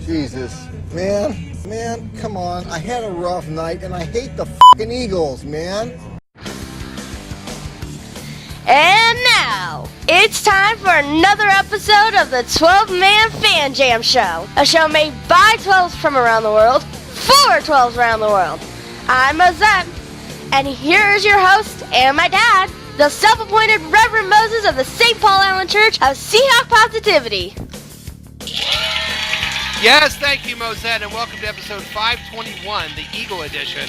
Jesus, man, come on. I had a rough night, and I hate the fucking Eagles, man. And now, it's time for another episode of the 12-Man Fan Jam Show. A show made by 12s from around the world, for 12s around the world. I'm Mazette, and here's your host and my dad, the self-appointed Reverend Moses of the St. Paul Island Church of Seahawk Positivity. Yes, thank you, Mosette, and welcome to episode 521, the Eagle edition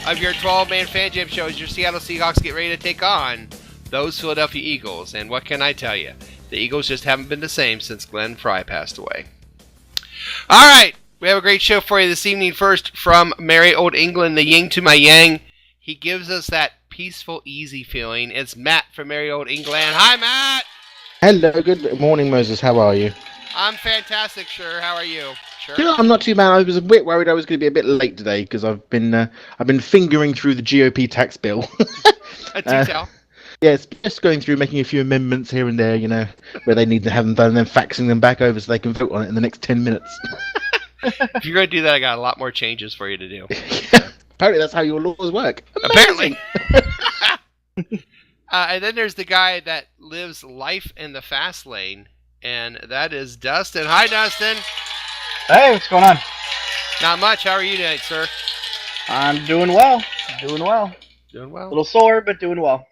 of your 12-Man Fan Jam Show as your Seattle Seahawks get ready to take on those Philadelphia Eagles. And what can I tell you? The Eagles just haven't been the same since Glenn Fry passed away. All right, we have a great show for you this evening. First, from merry old England, the yin to my yang. He gives us that peaceful, easy feeling. It's Matt from merry old England. Hi, Matt! Hello, good morning, Moses. How are you? I'm fantastic, sure. How are you? Sure. Yeah, I'm not too bad. I was a bit worried I was going to be a bit late today because I've been fingering through the GOP tax bill. A detail. Yes, just going through, making a few amendments here and there, you know, where they need to have them done, and then faxing them back over so they can vote on it in the next 10 minutes. If you're going to do that, I got a lot more changes for you to do. Apparently that's how your laws work. Amazing. Apparently. And then there's the guy that lives life in the fast lane, and that is Dustin. Hi, Dustin. Hey, what's going on? Not much. How are you tonight, sir? I'm doing well. Doing well. A little sore, but doing well.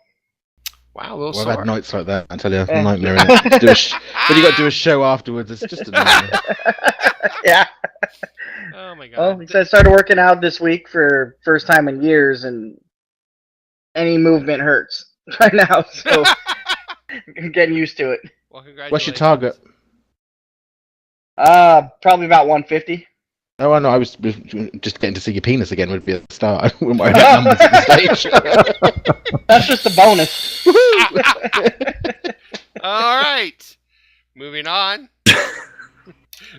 Wow, a little sore. I've had nights like that. I tell you, a nightmare. When you got to do a show afterwards, it's just a nightmare. Yeah. Oh my God. Well, because I started working out this week for first time in years, and any movement hurts right now. So I'm getting used to it. Well, congratulations. What's your target? Probably about 150. Oh, I know. I was just getting to see your penis again would be a start. I wouldn't worry about numbers at this stage. That's just a bonus. All right. Moving on.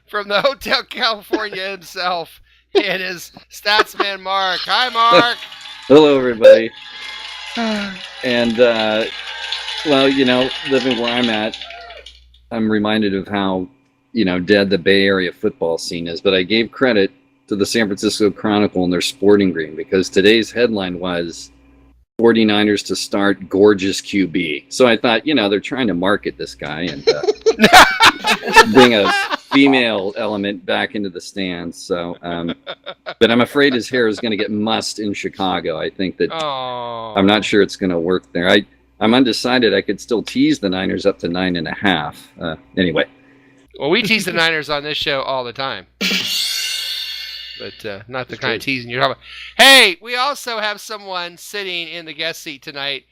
From the Hotel California himself, it is Statsman Mark. Hi, Mark. Hello, everybody. And, well, you know, living where I'm at, I'm reminded of how, you know, dead the Bay Area football scene is. But I gave credit to the San Francisco Chronicle and their Sporting Green because today's headline was 49ers to start gorgeous QB. So I thought, you know, they're trying to market this guy and bring a female element back into the stands. So, but I'm afraid his hair is going to get mussed in Chicago. I think that I'm not sure it's going to work there. I'm undecided. I could still tease the Niners up to 9.5. Anyway. Well, we tease the Niners on this show all the time. But not the kind of teasing you're talking about. Hey, we also have someone sitting in the guest seat tonight.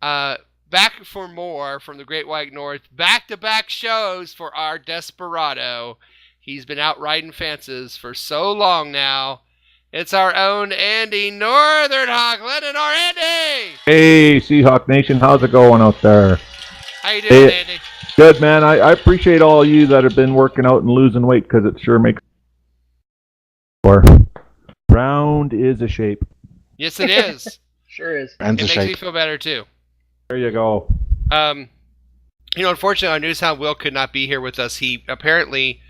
Back for more from the Great White North. Back-to-back shows for our Desperado. He's been out riding fences for so long now. It's our own Andy NORTHERNHAWK. Lindenaar, Andy! Hey, Seahawk Nation. How's it going out there? How you doing, Andy? Good, man. I appreciate all you that have been working out and losing weight because it sure makes... Round is a shape. Yes, it is. Sure is. It makes me feel better, too. There you go. You know, unfortunately, our newshound Will could not be here with us. He apparently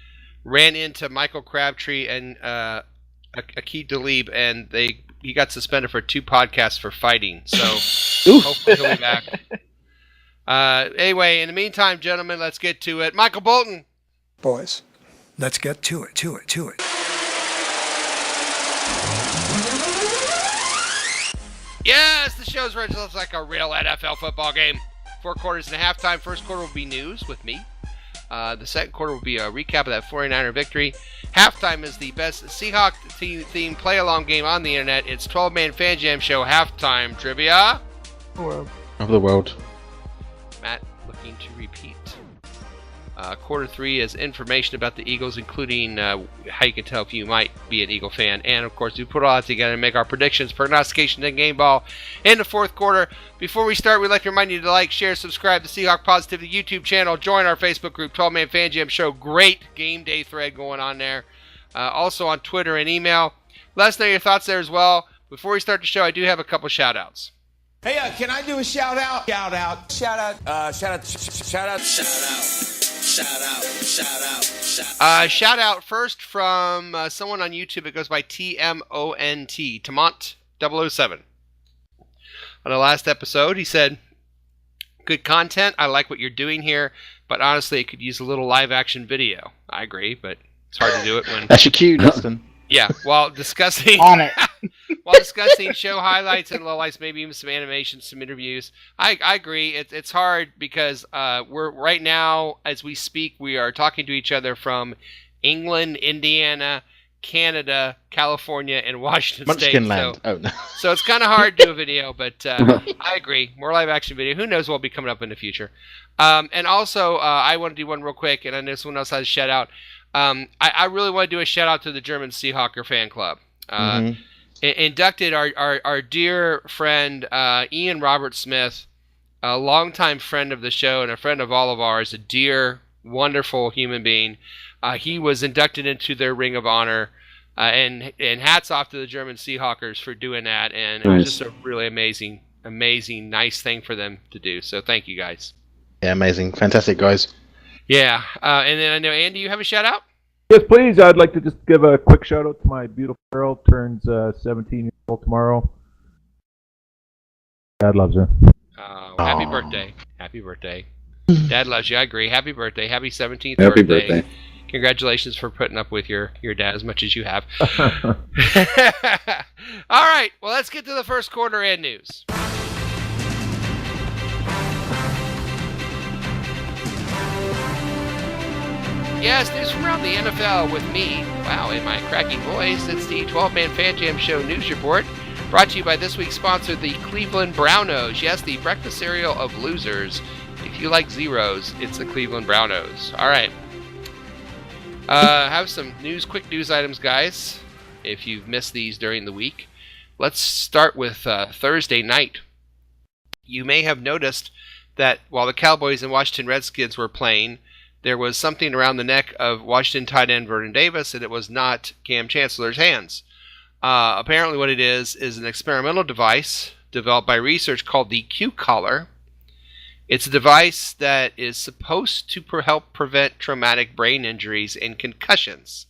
ran into Michael Crabtree and Akeem Dalib, and he got suspended for 2 podcasts for fighting. So hopefully he'll be back. Anyway, in the meantime, gentlemen, let's get to it. Michael Bolton. Boys, let's get to it. Yes, the show's run looks like a real NFL football game. 4 quarters and a halftime. First quarter will be news with me. The second quarter will be a recap of that 49er victory. Halftime is the best Seahawk theme play-along game on the internet. It's 12-Man Fan Jam Show halftime trivia. Of the world. Matt looking to repeat. Quarter 3 is information about the Eagles, including how you can tell if you might be an Eagle fan. And, of course, we put all that together and make our predictions, prognostications, and game ball in the fourth quarter. Before we start, we'd like to remind you to like, share, subscribe to the Seahawk Positivity YouTube channel. Join our Facebook group, 12-Man Fan Jam Show. Great game day thread going on there. Also on Twitter and email. Let us know your thoughts there as well. Before we start the show, I do have a couple shout-outs. Hey, can I do a shout out? Shout out. Shout out. Shout out. Shout out. Shout out. Shout out. Shout out. Shout out first from someone on YouTube. It goes by TMONT, Tamont 007. On the last episode, he said, "Good content. I like what you're doing here, but honestly, it could use a little live action video." I agree, but it's hard to do it when. That's your cue, Dustin. Yeah, while discussing On it. while discussing show highlights and lowlights, maybe even some animations, some interviews. I agree. It's hard because we're right now, as we speak, we are talking to each other from England, Indiana, Canada, California, and Washington State. Munchkin Land. Oh, no. So it's kind of hard to do a video, but I agree. More live action video. Who knows what will be coming up in the future. And also, I want to do one real quick, and I know someone else has a shout out. I really want to do a shout out to the German Seahawker fan club. Inducted our dear friend Ian Robert Smith, a longtime friend of the show and a friend of all of ours, a dear, wonderful human being. He was inducted into their Ring of Honor, and hats off to the German Seahawkers for doing that. And it was just a really amazing, nice thing for them to do. So thank you guys. Yeah, amazing, fantastic guys. Yeah, and then I know, Andy, you have a shout out? Yes, please. I'd like to just give a quick shout out to my beautiful girl. Turns 17 years old tomorrow. Dad loves her. Happy birthday. Happy birthday. Dad loves you. I agree. Happy birthday. Happy 17th Happy birthday. birthday. Congratulations for putting up with your dad as much as you have. All right. Well, let's get to the first quarter and news. Yes, news from around the NFL with me. Wow, in my cracking voice, it's the 12-Man Fan Jam Show News Report, brought to you by this week's sponsor, the Cleveland Brownos. Yes, the breakfast cereal of losers. If you like zeros, it's the Cleveland Brownos. All right. Have some quick news items, guys, if you've missed these during the week. Let's start with Thursday night. You may have noticed that while the Cowboys and Washington Redskins were playing, there was something around the neck of Washington tight end Vernon Davis, and it was not Cam Chancellor's hands. Apparently what it is an experimental device developed by research called the Q Collar. It's a device that is supposed to help prevent traumatic brain injuries and concussions.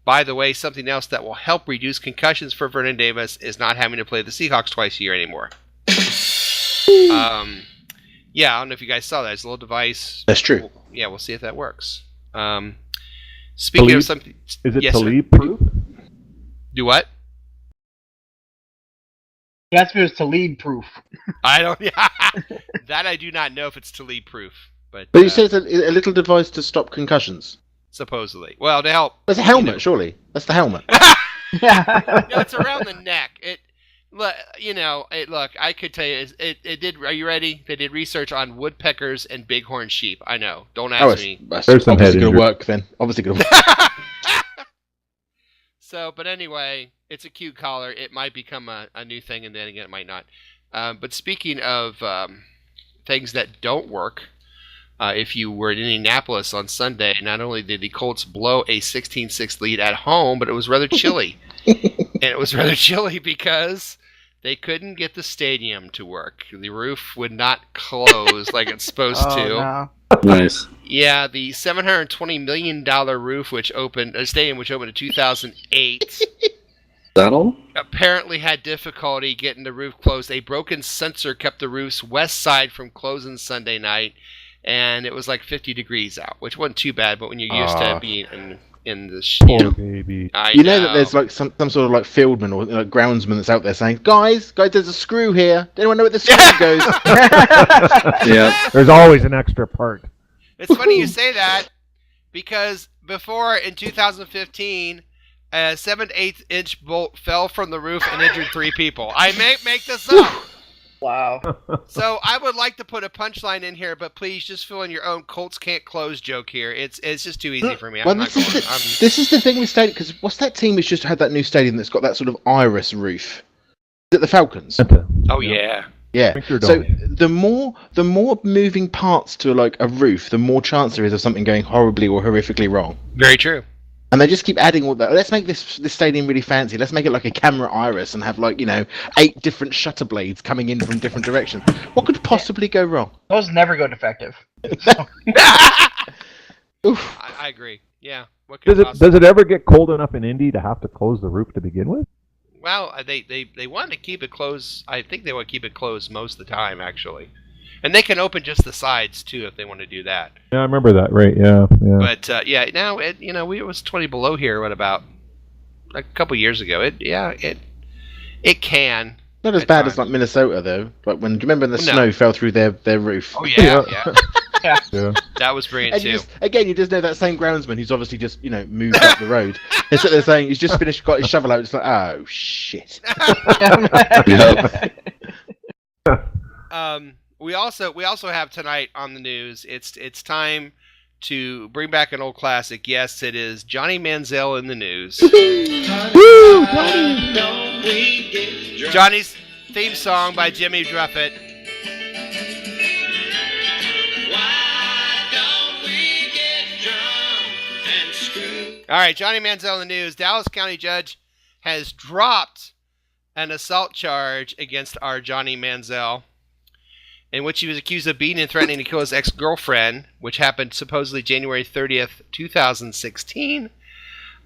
By the way, something else that will help reduce concussions for Vernon Davis is not having to play the Seahawks twice a year anymore. Yeah, I don't know if you guys saw that. It's a little device. That's true. We'll see if that works. Speaking Talib? of something... Is it yes, Talib proof? Do what? That's if it's Talib proof. I don't... That I do not know if it's Talib proof. But you said it's a little device to stop concussions. Supposedly. Well, to help... That's a helmet, surely. That's the helmet. No, it's around the neck. Look, I could tell you, it did. Are you ready? They did research on woodpeckers and bighorn sheep. I know. Don't ask me. There's some obviously going to work then. Obviously going to work. So, but anyway, it's a Q collar. It might become a new thing, and then again, it might not. But speaking of things that don't work, if you were in Indianapolis on Sunday, not only did the Colts blow a 16-6 lead at home, but it was rather chilly. And it was rather chilly because they couldn't get the stadium to work. The roof would not close like it's supposed to. No. Nice. Yeah, the $720 million stadium which opened in 2008 That all? apparently had difficulty getting the roof closed. A broken sensor kept the roof's west side from closing Sunday night, and it was like 50 degrees out, which wasn't too bad, but when you're used to being in the baby. You know that there's like some sort of like fieldman or like groundsman that's out there saying, guys, there's a screw here. Does anyone know where the screw goes? Yeah. There's always an extra part. It's funny you say that because before in 2015, a 7/8 inch bolt fell from the roof and injured 3 people. I may make this up. Wow. So I would like to put a punchline in here, but please just fill in your own Colts can't close joke here. It's just too easy for me. This is the thing with stadium, because what's that team which just had that new stadium that's got that sort of iris roof? Is it the Falcons? Oh yeah. Yeah. So the more moving parts to like a roof, the more chance there is of something going horribly or horrifically wrong. Very true. And they just keep adding all that. Let's make this stadium really fancy. Let's make it like a camera iris and have 8 different shutter blades coming in from different directions. What could possibly go wrong? Those never go defective. Oof. I agree. Yeah. What Does it ever get cold enough in Indy to have to close the roof to begin with? Well, they want to keep it closed. I think they want to keep it closed most of the time, actually. And they can open just the sides too if they want to do that. Yeah, I remember that. Right? Yeah. But now it was 20 below here. What about a couple years ago? It can. Not as bad as like Minnesota though. Like do you remember when the snow fell through their roof? Oh yeah. Yeah. That was brilliant too. You just know that same groundsman who's obviously just moved up the road. Instead they're saying he's just got his shovel out. It's like, oh shit. We also have tonight on the news. It's time to bring back an old classic. Yes, it is Johnny Manziel in the news. Johnny's theme song by Jimmy Druffett. All right, Johnny Manziel in the news. Dallas County judge has dropped an assault charge against our Johnny Manziel, in which he was accused of beating and threatening to kill his ex-girlfriend, which happened supposedly January 30th, 2016.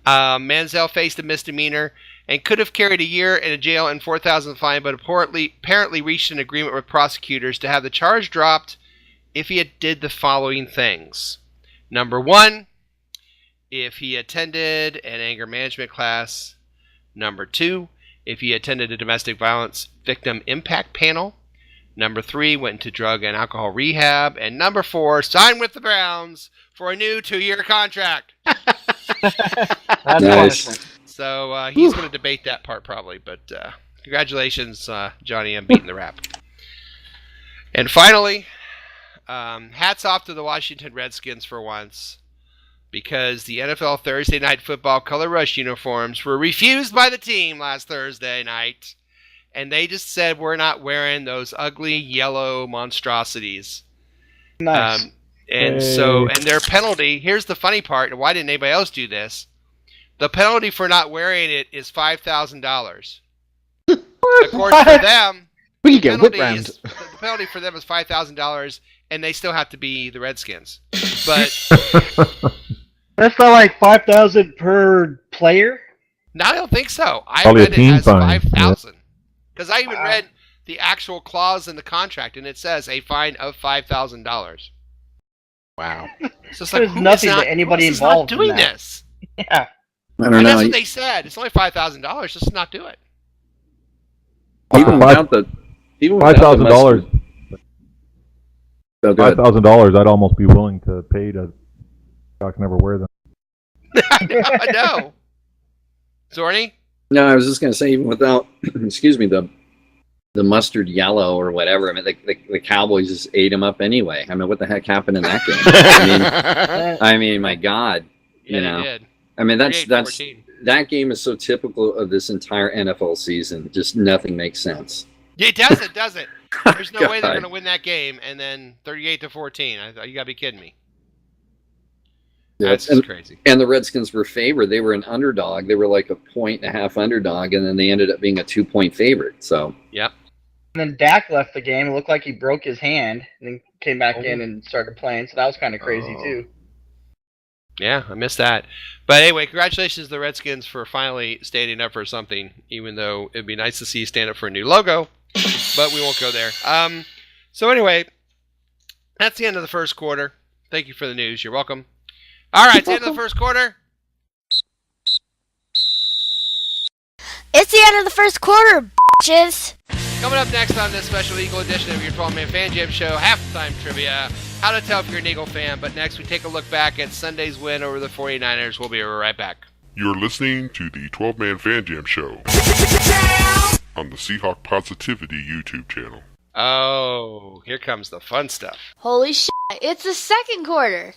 Manziel faced a misdemeanor and could have carried a year in jail and $4,000 fine, but apparently reached an agreement with prosecutors to have the charge dropped if he did the following things. Number 1, if he attended an anger management class. Number 2, if he attended a domestic violence victim impact panel. Number 3, went into drug and alcohol rehab. And number 4, signed with the Browns for a new 2-year contract. That's Nice. So he's going to debate that part probably. But congratulations, Johnny, on beating the rap. And finally, hats off to the Washington Redskins for once, because the NFL Thursday Night Football Color Rush uniforms were refused by the team last Thursday night. And they just said, we're not wearing those ugly yellow monstrosities. Nice. And their penalty, here's the funny part, and why didn't anybody else do this? The penalty for not wearing it is $5,000. Of course, for them, we can get whipped round. The penalty for them is $5,000, and they still have to be the Redskins. But that's not like $5,000 per player. No, I don't think so. I Probably read a team it as fine. $5,000 because I even read the actual clause in the contract, and it says a fine of $5,000. Wow. It's just There's nothing to anybody involved not doing in that. this. Yeah. I don't And know. that's what they said. It's only $5,000. Just not do it. Even without the $5,000. So good. $5,000. I'd almost be willing to pay to. I can never wear them. I know. Zorny? No, I was just going to say, even without, excuse me, the mustard yellow or whatever. I mean, the Cowboys just ate them up anyway. I mean, what the heck happened in that game? I mean, my God, Yeah, you know. they did. I mean, that's 38-14. that game is so typical of this entire NFL season. Just nothing makes sense. Yeah, it doesn't, does it? There's no way they're God. going to win that game, and then 38-14. You got to be kidding me. Yeah, That's just crazy. And the Redskins were favored. They were an underdog. They were like a 1.5 underdog, and then they ended up being a 2-point favorite. So, Yep. And then Dak left the game. It looked like he broke his hand, and then came back in and started playing. So that was kind of crazy too. Yeah, I missed that. But anyway, congratulations to the Redskins for finally standing up for something, even though it'd be nice to see you stand up for a new logo. But we won't go there. So anyway, that's the end of the first quarter. Thank you for the news. You're welcome. All right, it's the end of the first quarter. It's the end of the first quarter, bitches. Coming up next on this special Eagle edition of your 12-Man Fan Jam Show, halftime trivia, how to tell if you're an Eagle fan. But next, we take a look back at Sunday's win over the 49ers. We'll be right back. You're listening to the 12-Man Fan Jam Show on the Seahawk Positivity YouTube channel. Oh, here comes the fun stuff. Holy shit, it's the second quarter.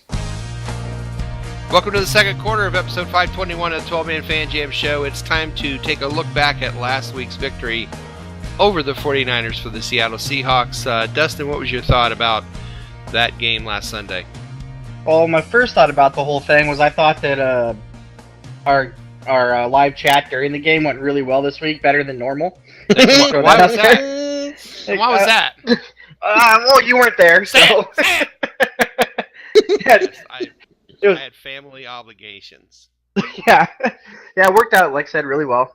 Welcome to the second quarter of episode 521 of the 12-Man Fan Jam Show. It's time to take a look back at last week's victory over the 49ers for the Seattle Seahawks. Dustin, what was your thought about that game last Sunday? Well, my first thought about the whole thing was I thought that our live chat during the game went really well this week, better than normal. Why was that? Why was that? Well, you weren't there, so. I had family obligations. Yeah, it worked out, like I said, really well.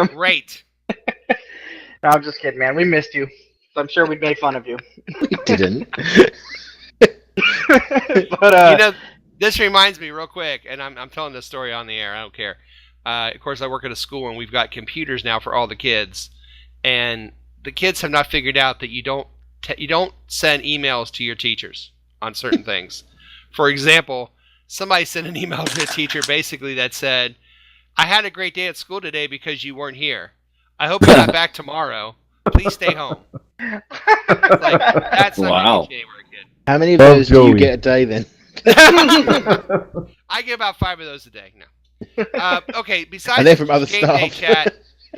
Great. No, I'm just kidding, man. We missed you. I'm sure we'd made fun of you. We didn't. But this reminds me real quick, and I'm telling this story on the air. I don't care. Of course, I work at a school, and we've got computers now for all the kids, and the kids have not figured out that you don't send emails to your teachers on certain things. For example, somebody sent an email to a teacher basically that said, "I had a great day at school today because you weren't here. I hope you got back tomorrow. Please stay home." Like, that's not Wow. a kid. How many of those do you get a day then? I get about 5 of those a day. No. Okay. Besides And they're from the other game day staff.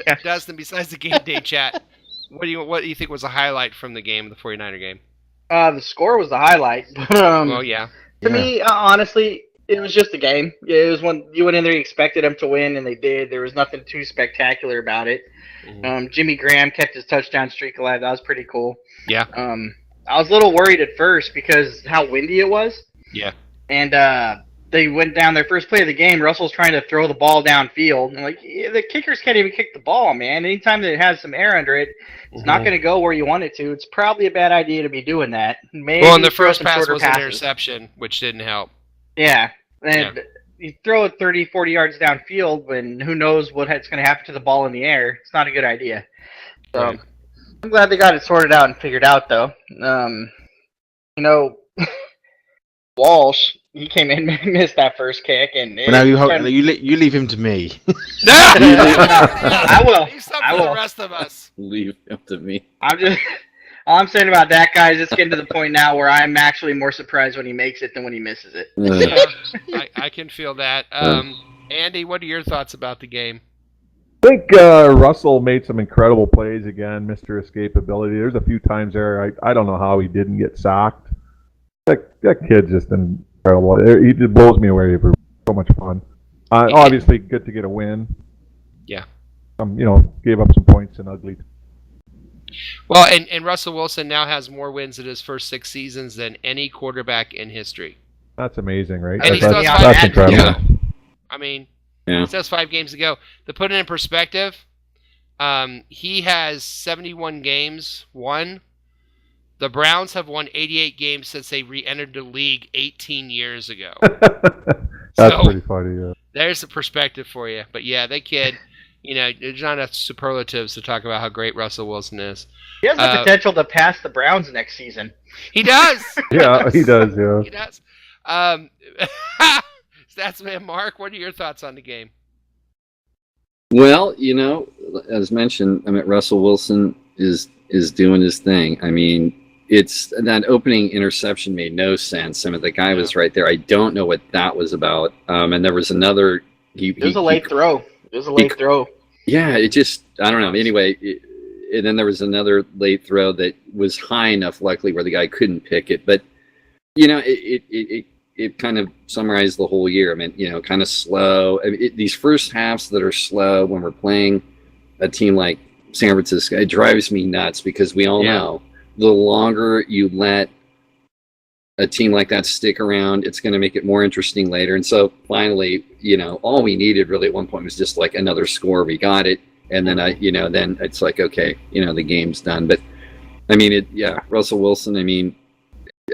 chat, Dustin. Besides the game day chat, what do you think was a highlight from the game, the 49er game? the score was the highlight. Oh yeah. To me, honestly, it was just a game. It was when you went in there, you expected them to win, and they did. There was nothing too spectacular about it. Jimmy Graham kept his touchdown streak alive. That was pretty cool. Yeah. I was a little worried at first because how windy it was. Yeah. And they went down their first play of the game. Russell's trying to throw the ball downfield. And the kickers can't even kick the ball, man. Anytime that it has some air under it, it's not going to go where you want it to. It's probably a bad idea to be doing that. Maybe well, and the first pass was passes. an interception, which didn't help. Yeah. And you throw it 30, 40 yards downfield when who knows what's going to happen to the ball in the air. It's not a good idea. So Right. I'm glad they got it sorted out and figured out, though. Walsh, he came in and missed that first kick. And No, you leave him to me. I will. Leave some I for will. the rest of us. Leave it up to me. All I'm saying about that, guys, it's getting to the point now where I'm actually more surprised when he makes it than when he misses it. I can feel that. Andy, what are your thoughts about the game? I think Russell made some incredible plays again, Mr. Escapability. There's a few times there I don't know how he didn't get sacked. That kid's just incredible. He just blows me away for so much fun. Obviously, good to get a win. Yeah. Gave up some points in ugly. Well, and Russell Wilson now has more wins in his first 6 seasons than any quarterback in history. That's amazing, right? And he still has 5 that's games to incredible. go. I mean, he still has 5 games to go. To put it in perspective, he has 71 games won. The Browns have won 88 games since they re-entered the league 18 years ago. That's pretty funny, yeah. There's the perspective for you. But yeah, that kid, there's not enough superlatives to talk about how great Russell Wilson is. He has the potential to pass the Browns next season. He does! Yeah, he does, yeah. He does. Statsman Mark, what are your thoughts on the game? Well, as mentioned, Russell Wilson is doing his thing. I mean, it's that opening interception made no sense. The guy was right there. I don't know what that was about. And there was another. It was a late throw. Yeah, it just, I don't know. Anyway, and then there was another late throw that was high enough, luckily, where the guy couldn't pick it. But it kind of summarized the whole year. Kind of slow. These first halves that are slow when we're playing a team like San Francisco, it drives me nuts because we all know the longer you let a team like that stick around, it's going to make it more interesting later. And so finally, all we needed really at one point was just like another score. We got it. And then then it's like, okay, the game's done. But Russell Wilson,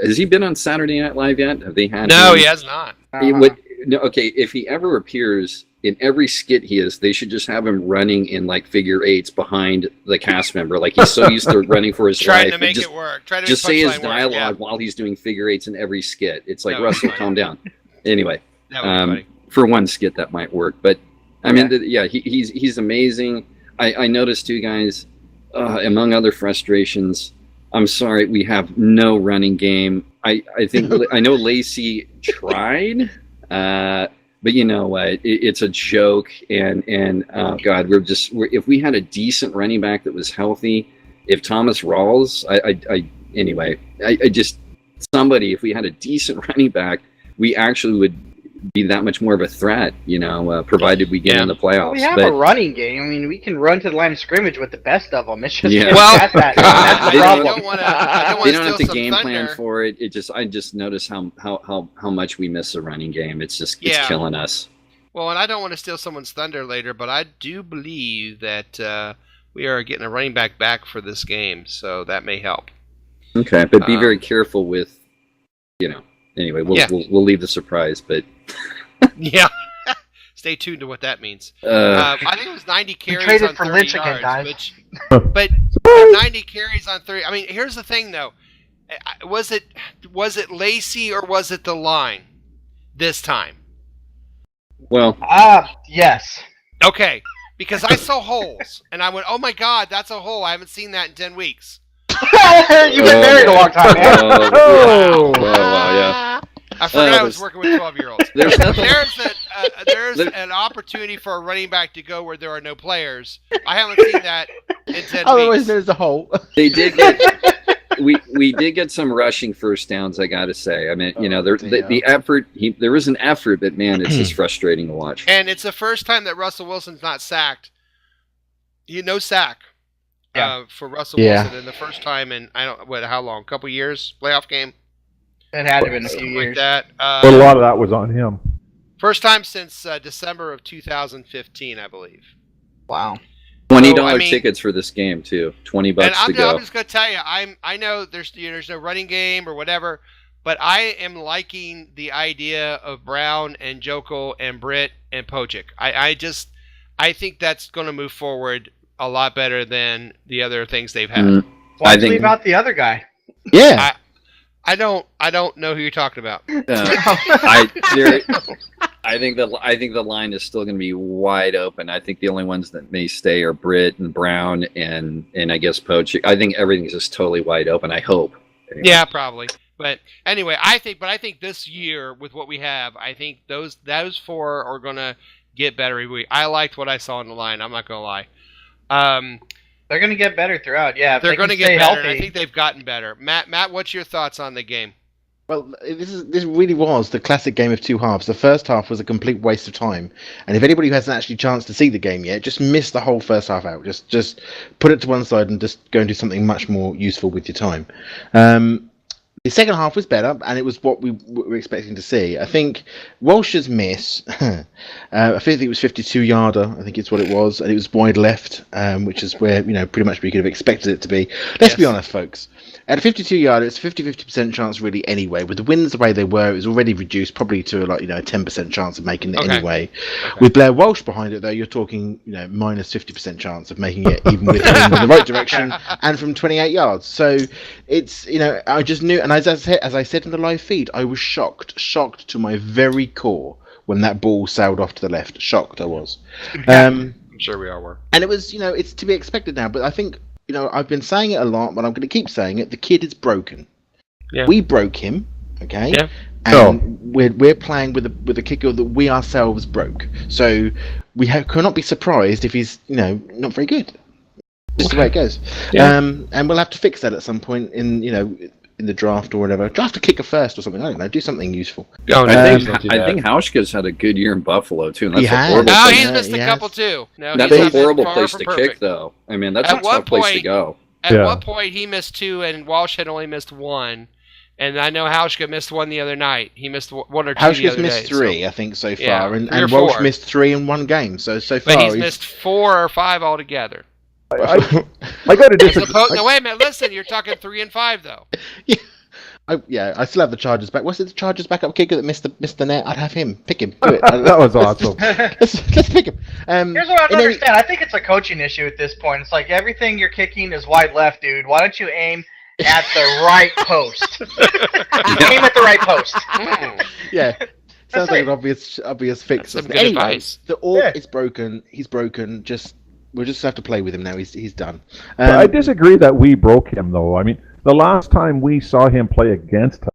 has he been on Saturday Night Live yet? Have they had No, him? he has not. If he ever appears in every skit he is, they should just have him running in like figure eights behind the cast member. Like he's so used to running for his Trying life. to make it work. Trying to just make say his punchline work, dialogue while he's doing figure eights in every skit. It's like, That would be Russell, funny. calm down. Anyway, That would be funny. for one skit that might work. But he's amazing. I noticed too, guys, among other frustrations, I'm sorry, we have no running game. I think I know Lacey tried, but you know what? It's a joke, and God, if we had a decent running back that was healthy, if Thomas Rawls, if we had a decent running back, we actually would be that much more of a threat, provided we get in the playoffs. We have a running game. I mean, we can run to the line of scrimmage with the best of them. It's just that's the they problem. don't have the game plan for it. I just notice how much we miss the running game. It's killing us. Well, and I don't want to steal someone's thunder later, but I do believe that we are getting a running back for this game, so that may help. Okay, but be very careful with, Anyway, we'll leave the surprise, but yeah, stay tuned to what that means. I think it was 90 carries on 30 Lynch yards, again, guys. but 90 carries on 30. I mean, here's the thing, though. Was it Lacey or was it the line this time? Well, yes. Okay, because I saw holes, and I went, "Oh my God, that's a hole! I haven't seen that in 10 weeks." You've been married a long time, man. Wow, yeah. I forgot I was working with 12-year-olds. There's an opportunity for a running back to go where there are no players. I haven't seen that in 10 Otherwise, weeks. there's a hole. They did get. We did get some rushing first downs, I got to say. I mean, the effort. There was an effort, but man, it's just frustrating to watch. And it's the first time that Russell Wilson's not sacked. No sack. For Russell Wilson, and the first time in how long? A couple years, playoff game. It had been a few years. Like that. But a lot of that was on him. First time since December of 2015, I believe. Wow. $20 tickets for this game too. $20 to go. I'm just gonna tell you, I know there's no running game or whatever, but I am liking the idea of Brown and Jokel and Britt and Pocic. I think that's going to move forward a lot better than the other things they've had. Why leave out the other guy? Yeah. I don't know who you're talking about. I think the line is still going to be wide open. I think the only ones that may stay are Britt and Brown and I guess Pocic. I think everything's just totally wide open. I hope. Anyway. Yeah, probably. But anyway, I think this year with what we have, I think those four are going to get better every week. I liked what I saw in the line. I'm not going to lie. They're going to get better throughout. Yeah, they're going to get better. And I think they've gotten better. Matt, what's your thoughts on the game? Well, this really was the classic game of two halves. The first half was a complete waste of time, and if anybody who hasn't actually chanced to see the game yet, just miss the whole first half out. Just put it to one side and just go and do something much more useful with your time. The second half was better, and it was what we were expecting to see. I think Walsh's miss, I think it was 52-yarder, I think it's what it was, and it was wide left, which is where, pretty much we could have expected it to be. Let's be honest, folks. At a 52-yarder, it's a 50% chance really anyway. With the winds the way they were, it was already reduced probably to a 10% chance of making it anyway. Okay. With Blair Walsh behind it, though, you're talking minus 50% chance of making it even with him in the right direction and from 28 yards. So it's I just knew, and as I said in the live feed, I was shocked to my very core when that ball sailed off to the left. Shocked I was. I'm sure we all were. And it was it's to be expected now, but I think. I've been saying it a lot, but I'm going to keep saying it. The kid is broken. Yeah. We broke him, okay? Yeah. And we're playing with a kicker that we ourselves broke. So we cannot be surprised if he's, not very good. Just the way it goes. Yeah. And we'll have to fix that at some point in the draft or whatever. Draft a kicker first or something. I don't know. Do something useful. I think Hauschka's had a good year in Buffalo too. And that's he's missed a couple too. No, that's a horrible place to kick, though. I mean, that's a tough place to go. At one point, he missed two, and Walsh had only missed one. And I know Hauschka missed one the other night. He missed one or two Hauschka's the other missed day, three, I think, so far. And Walsh missed 3 in one game. So far. But he's missed 4 or 5 altogether. I got to disagree. No, wait a minute. Listen, you're talking 3 and 5, though. Yeah. I still have the Chargers back. What's it, the Chargers backup kicker that missed the net? I'd have him. Pick him. Do it. That was awesome. Let's pick him. Here's what I don't understand. I think it's a coaching issue at this point. It's like everything you're kicking is wide left, dude. Why don't you aim at the right post? Aim at the right post. Yeah. Sounds like an obvious fix. That's some good advice. The orc is broken. He's broken. We'll just have to play with him now. He's done. I disagree that we broke him, though. I mean, the last time we saw him play against us,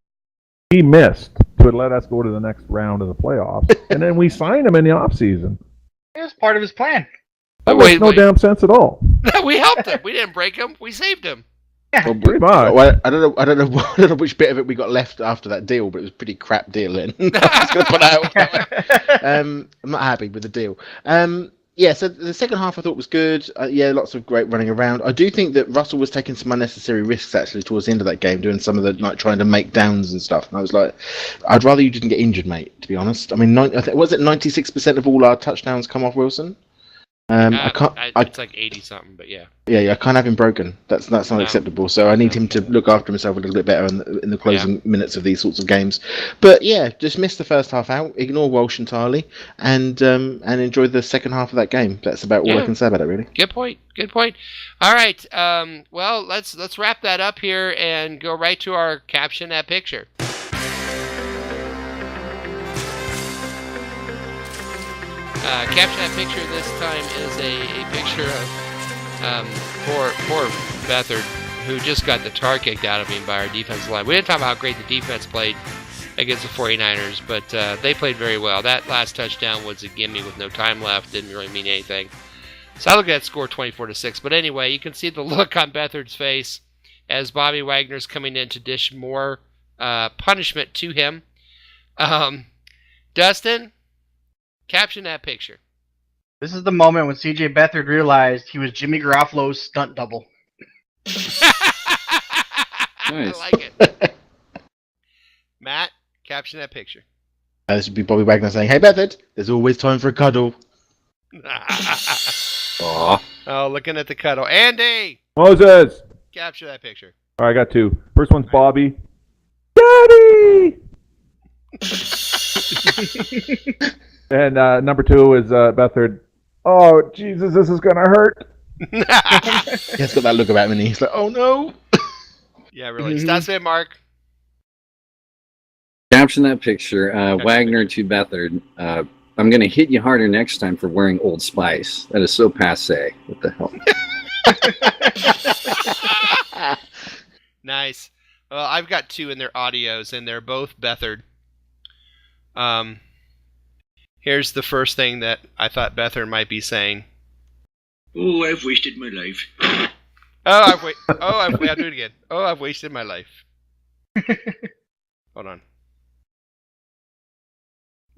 he missed to let us go to the next round of the playoffs, and then we signed him in the offseason. It was part of his plan. That makes no damn sense at all. We helped him. We didn't break him. We saved him. Well, pretty much. Well, I don't know which bit of it we got left after that deal, but it was a pretty crap deal. And I was going to put out. I'm not happy with the deal. Yeah, so the second half I thought was good. Yeah, lots of great running around. I do think that Russell was taking some unnecessary risks actually towards the end of that game, doing some of the trying to make downs and stuff. And I was like, I'd rather you didn't get injured, mate. To be honest, I mean, was it 96% of all our touchdowns come off Wilson? It's like 80 something, but yeah. Yeah, I can't have him broken. That's not acceptable. So I need him to look after himself a little bit better in the closing minutes of these sorts of games. But yeah, just miss the first half out, ignore Walsh entirely, and enjoy the second half of that game. That's about all I can say about it, really. Good point. All right. Well, let's wrap that up here and go right to our caption that picture. Caption that picture this time is a picture of poor Beathard, who just got the tar kicked out of him by our defensive line. We didn't talk about how great the defense played against the 49ers, but they played very well. That last touchdown was a gimme with no time left. Didn't really mean anything. So I look at that score 24-6. But anyway, you can see the look on Beathard's face as Bobby Wagner's coming in to dish more punishment to him. Dustin, caption that picture. This is the moment when CJ Beathard realized he was Jimmy Garoppolo's stunt double. Nice. I like it. Matt, caption that picture. This would be Bobby Wagner saying, "Hey Beathard, there's always time for a cuddle." Aw. Oh, looking at the cuddle. Andy! Moses! Capture that picture. All right, I got two. First one's Bobby. Daddy! And number two is Beathard. Oh, Jesus, this is going to hurt. He's got that look about him and he's like, oh no. Yeah, really. Statsman Mark. Caption that picture. Wagner to Beathard. I'm going to hit you harder next time for wearing Old Spice. That is so passé. What the hell? Nice. Well, I've got two in their audios, and they're both Beathard. Here's the first thing that I thought Beathard might be saying. Oh, I've wasted my life. I'll do it again. Oh, I've wasted my life. Hold on.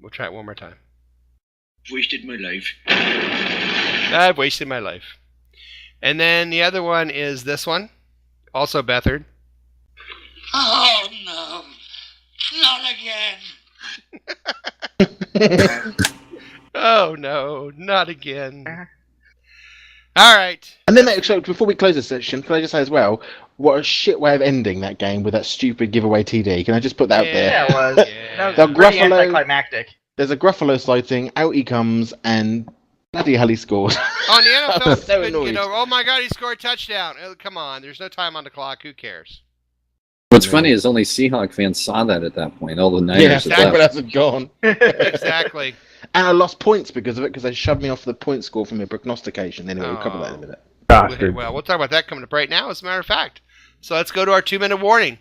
We'll try it one more time. I've wasted my life. I've wasted my life. And then the other one is this one. Also Beathard. Oh, no. Not again. Oh, no. Not again. All right. And then, before we close this section, can I just say as well, what a shit way of ending that game with that stupid giveaway TD. Can I just put that out there? Yeah, it was. That was pretty anticlimactic. There's a Gruffalo sighting, out he comes, and bloody hell he scored. On the NFL, so annoyed. Oh my God, he scored a touchdown. Come on, there's no time on the clock. Who cares? What's funny is only Seahawk fans saw that at that point. All the Niners had left. Had gone. Exactly. And I lost points because of it, because they shoved me off the point score from a prognostication. Anyway, we'll cover that in a minute. Well, we'll talk about that coming up right now, as a matter of fact. So let's go to our 2-minute warning.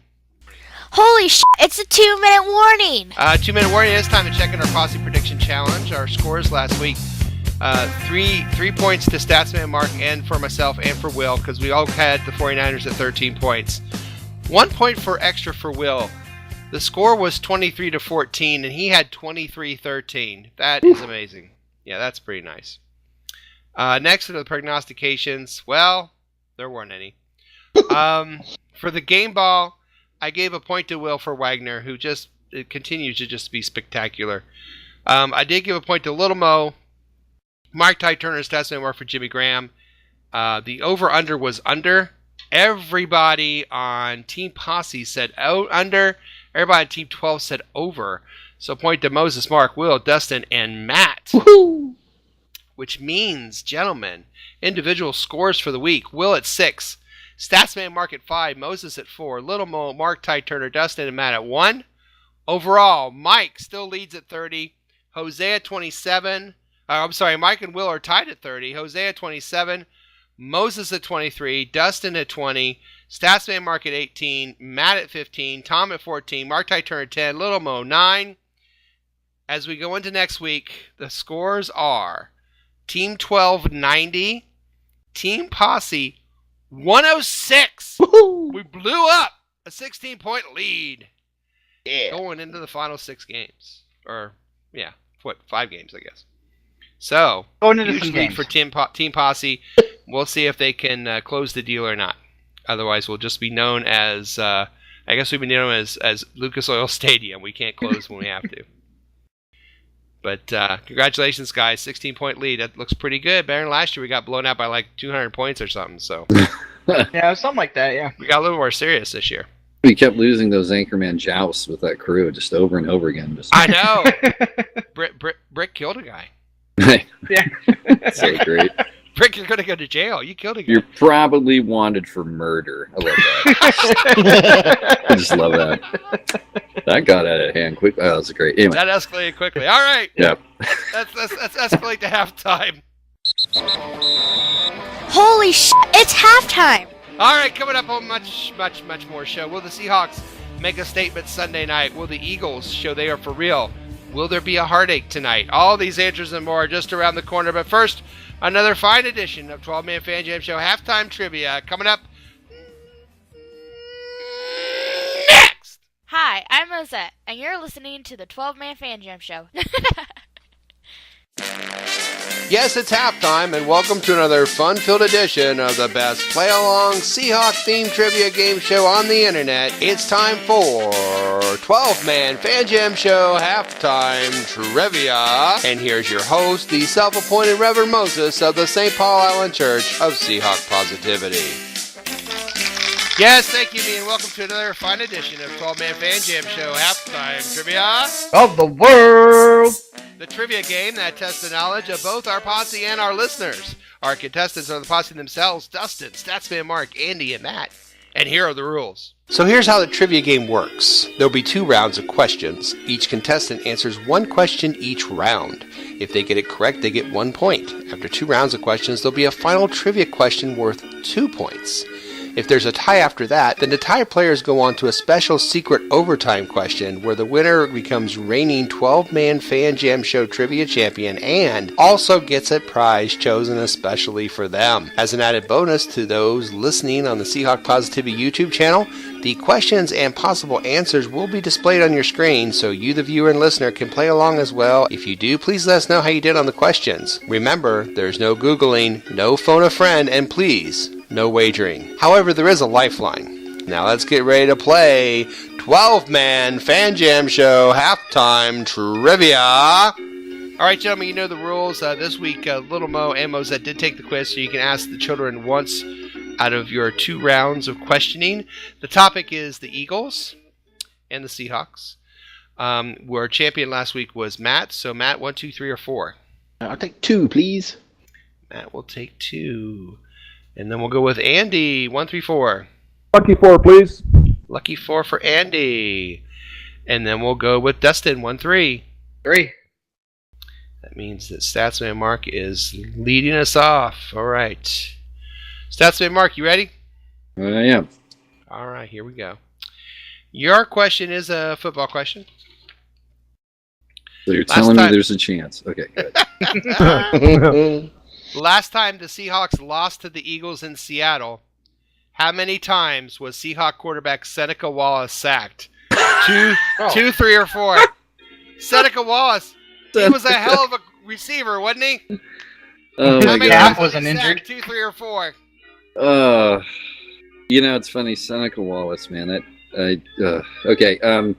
Holy shit, it's a 2-minute warning. 2-minute warning. It's time to check in our Posse Prediction Challenge. Our scores last week. 3 points to Statsman Mark and for myself and for Will, because we all had the 49ers at 13 points. 1 point extra for Will. The score was 23-14, and he had 23-13. That is amazing. Yeah, that's pretty nice. Next to the prognostications, well, there weren't any. For the game ball, I gave a point to Will for Wagner, who just continues to just be spectacular. I did give a point to Little Mo. Mark Ty Turner's Statsman Mark for Jimmy Graham. The over-under was under. Everybody on Team Posse said under. Everybody on Team 12 said over. So point to Moses, Mark, Will, Dustin, and Matt. Woohoo! Which means, gentlemen, individual scores for the week. Will at 6. Statsman Mark at 5. Moses at 4. Little Mo, Mark, Ty Turner, Dustin, and Matt at 1. Overall, Mike still leads at 30. Jose at 27. Mike and Will are tied at 30. Jose at 27. Moses at 23, Dustin at 20, Statsman Mark at 18, Matt at 15, Tom at 14, Mark Ty Turner at 10, Little Mo 9. As we go into next week, the scores are Team 12 90, Team Posse 106. Woohoo! We blew up a 16-point lead. Yeah. Going into the final 6 games. Or, 5 games, I guess. So, Going into huge some lead games. for Team Posse. We'll see if they can close the deal or not. Otherwise, we'll just be known as, I guess we've been known as Lucas Oil Stadium. We can't close when we have to. But congratulations, guys. 16-point lead. That looks pretty good. Better than last year. We got blown out by like 200 points or something. So Yeah, something like that, yeah. we got a little more serious this year. We kept losing those Anchorman jousts with that crew just over and over again. I know. Brick killed a guy. Yeah. So great. Brick, you're going to go to jail. You killed a guy. You're probably wanted for murder. I love that. I just love that. That got out of hand quick. Oh, that was great. Anyway. That escalated quickly. All right. Yep. Let's escalate to halftime. Holy shit, it's halftime! All right, coming up on much more show. Will the Seahawks make a statement Sunday night? Will the Eagles show they are for real? Will there be a heartache tonight? All these answers and more are just around the corner. But first, another fine edition of 12-Man Fan Jam Show Halftime Trivia coming up next. Hi, I'm Rosette, and you're listening to the 12-Man Fan Jam Show. Yes, it's halftime, and welcome to another fun-filled edition of the best play-along Seahawk-themed trivia game show on the internet. It's time for 12-Man Fan Jam Show Halftime Trivia. And here's your host, the self-appointed Reverend Moses of the St. Paul Island Church of Seahawk Positivity. Yes, thank you, and welcome to another fine edition of 12-Man Fan Jam Show Halftime Trivia of the world. The trivia game that tests the knowledge of both our posse and our listeners. Our contestants are the posse themselves, Dustin, Statsman Mark, Andy, and Matt. And here are the rules. So here's how the trivia game works. There'll be 2 rounds of questions. Each contestant answers 1 question each round. If they get it correct, they get 1 point. After 2 rounds of questions, there'll be a final trivia question worth 2 points. If there's a tie after that, then the tie players go on to a special secret overtime question where the winner becomes reigning 12-man Fan Jam Show Trivia Champion and also gets a prize chosen especially for them. As an added bonus to those listening on the Seahawk Positivity YouTube channel, the questions and possible answers will be displayed on your screen so you, the viewer and listener, can play along as well. If you do, please let us know how you did on the questions. Remember, there's no Googling, no phone a friend, and please, no wagering. However, there is a lifeline. Now let's get ready to play 12-Man Fan Jam Show Halftime Trivia. All right, gentlemen, you know the rules. This week, Little Mo and Mosette did take the quiz, so you can ask the children once out of your 2 rounds of questioning. The topic is the Eagles and the Seahawks. Our champion last week was Matt. So, Matt, 1, 2, 3, or 4? I'll take 2, please. Matt will take 2. And then we'll go with Andy, 1, 3, 4. Lucky 4, please. Lucky 4 for Andy. And then we'll go with Dustin, 1, 3. 3. That means that Statsman Mark is leading us off. All right. Statsman Mark, you ready? I am. All right, here we go. Your question is a football question. So you're telling me there's a chance. Okay, good. Last time the Seahawks lost to the Eagles in Seattle, how many times was Seahawk quarterback Seneca Wallace sacked? 2, 3, or 4? Seneca Wallace. He was a hell of a receiver, wasn't he? Oh how my many God. times Wasn't was he injured. sacked? 2, 3, or 4? You know, it's funny, Seneca Wallace, man. Okay.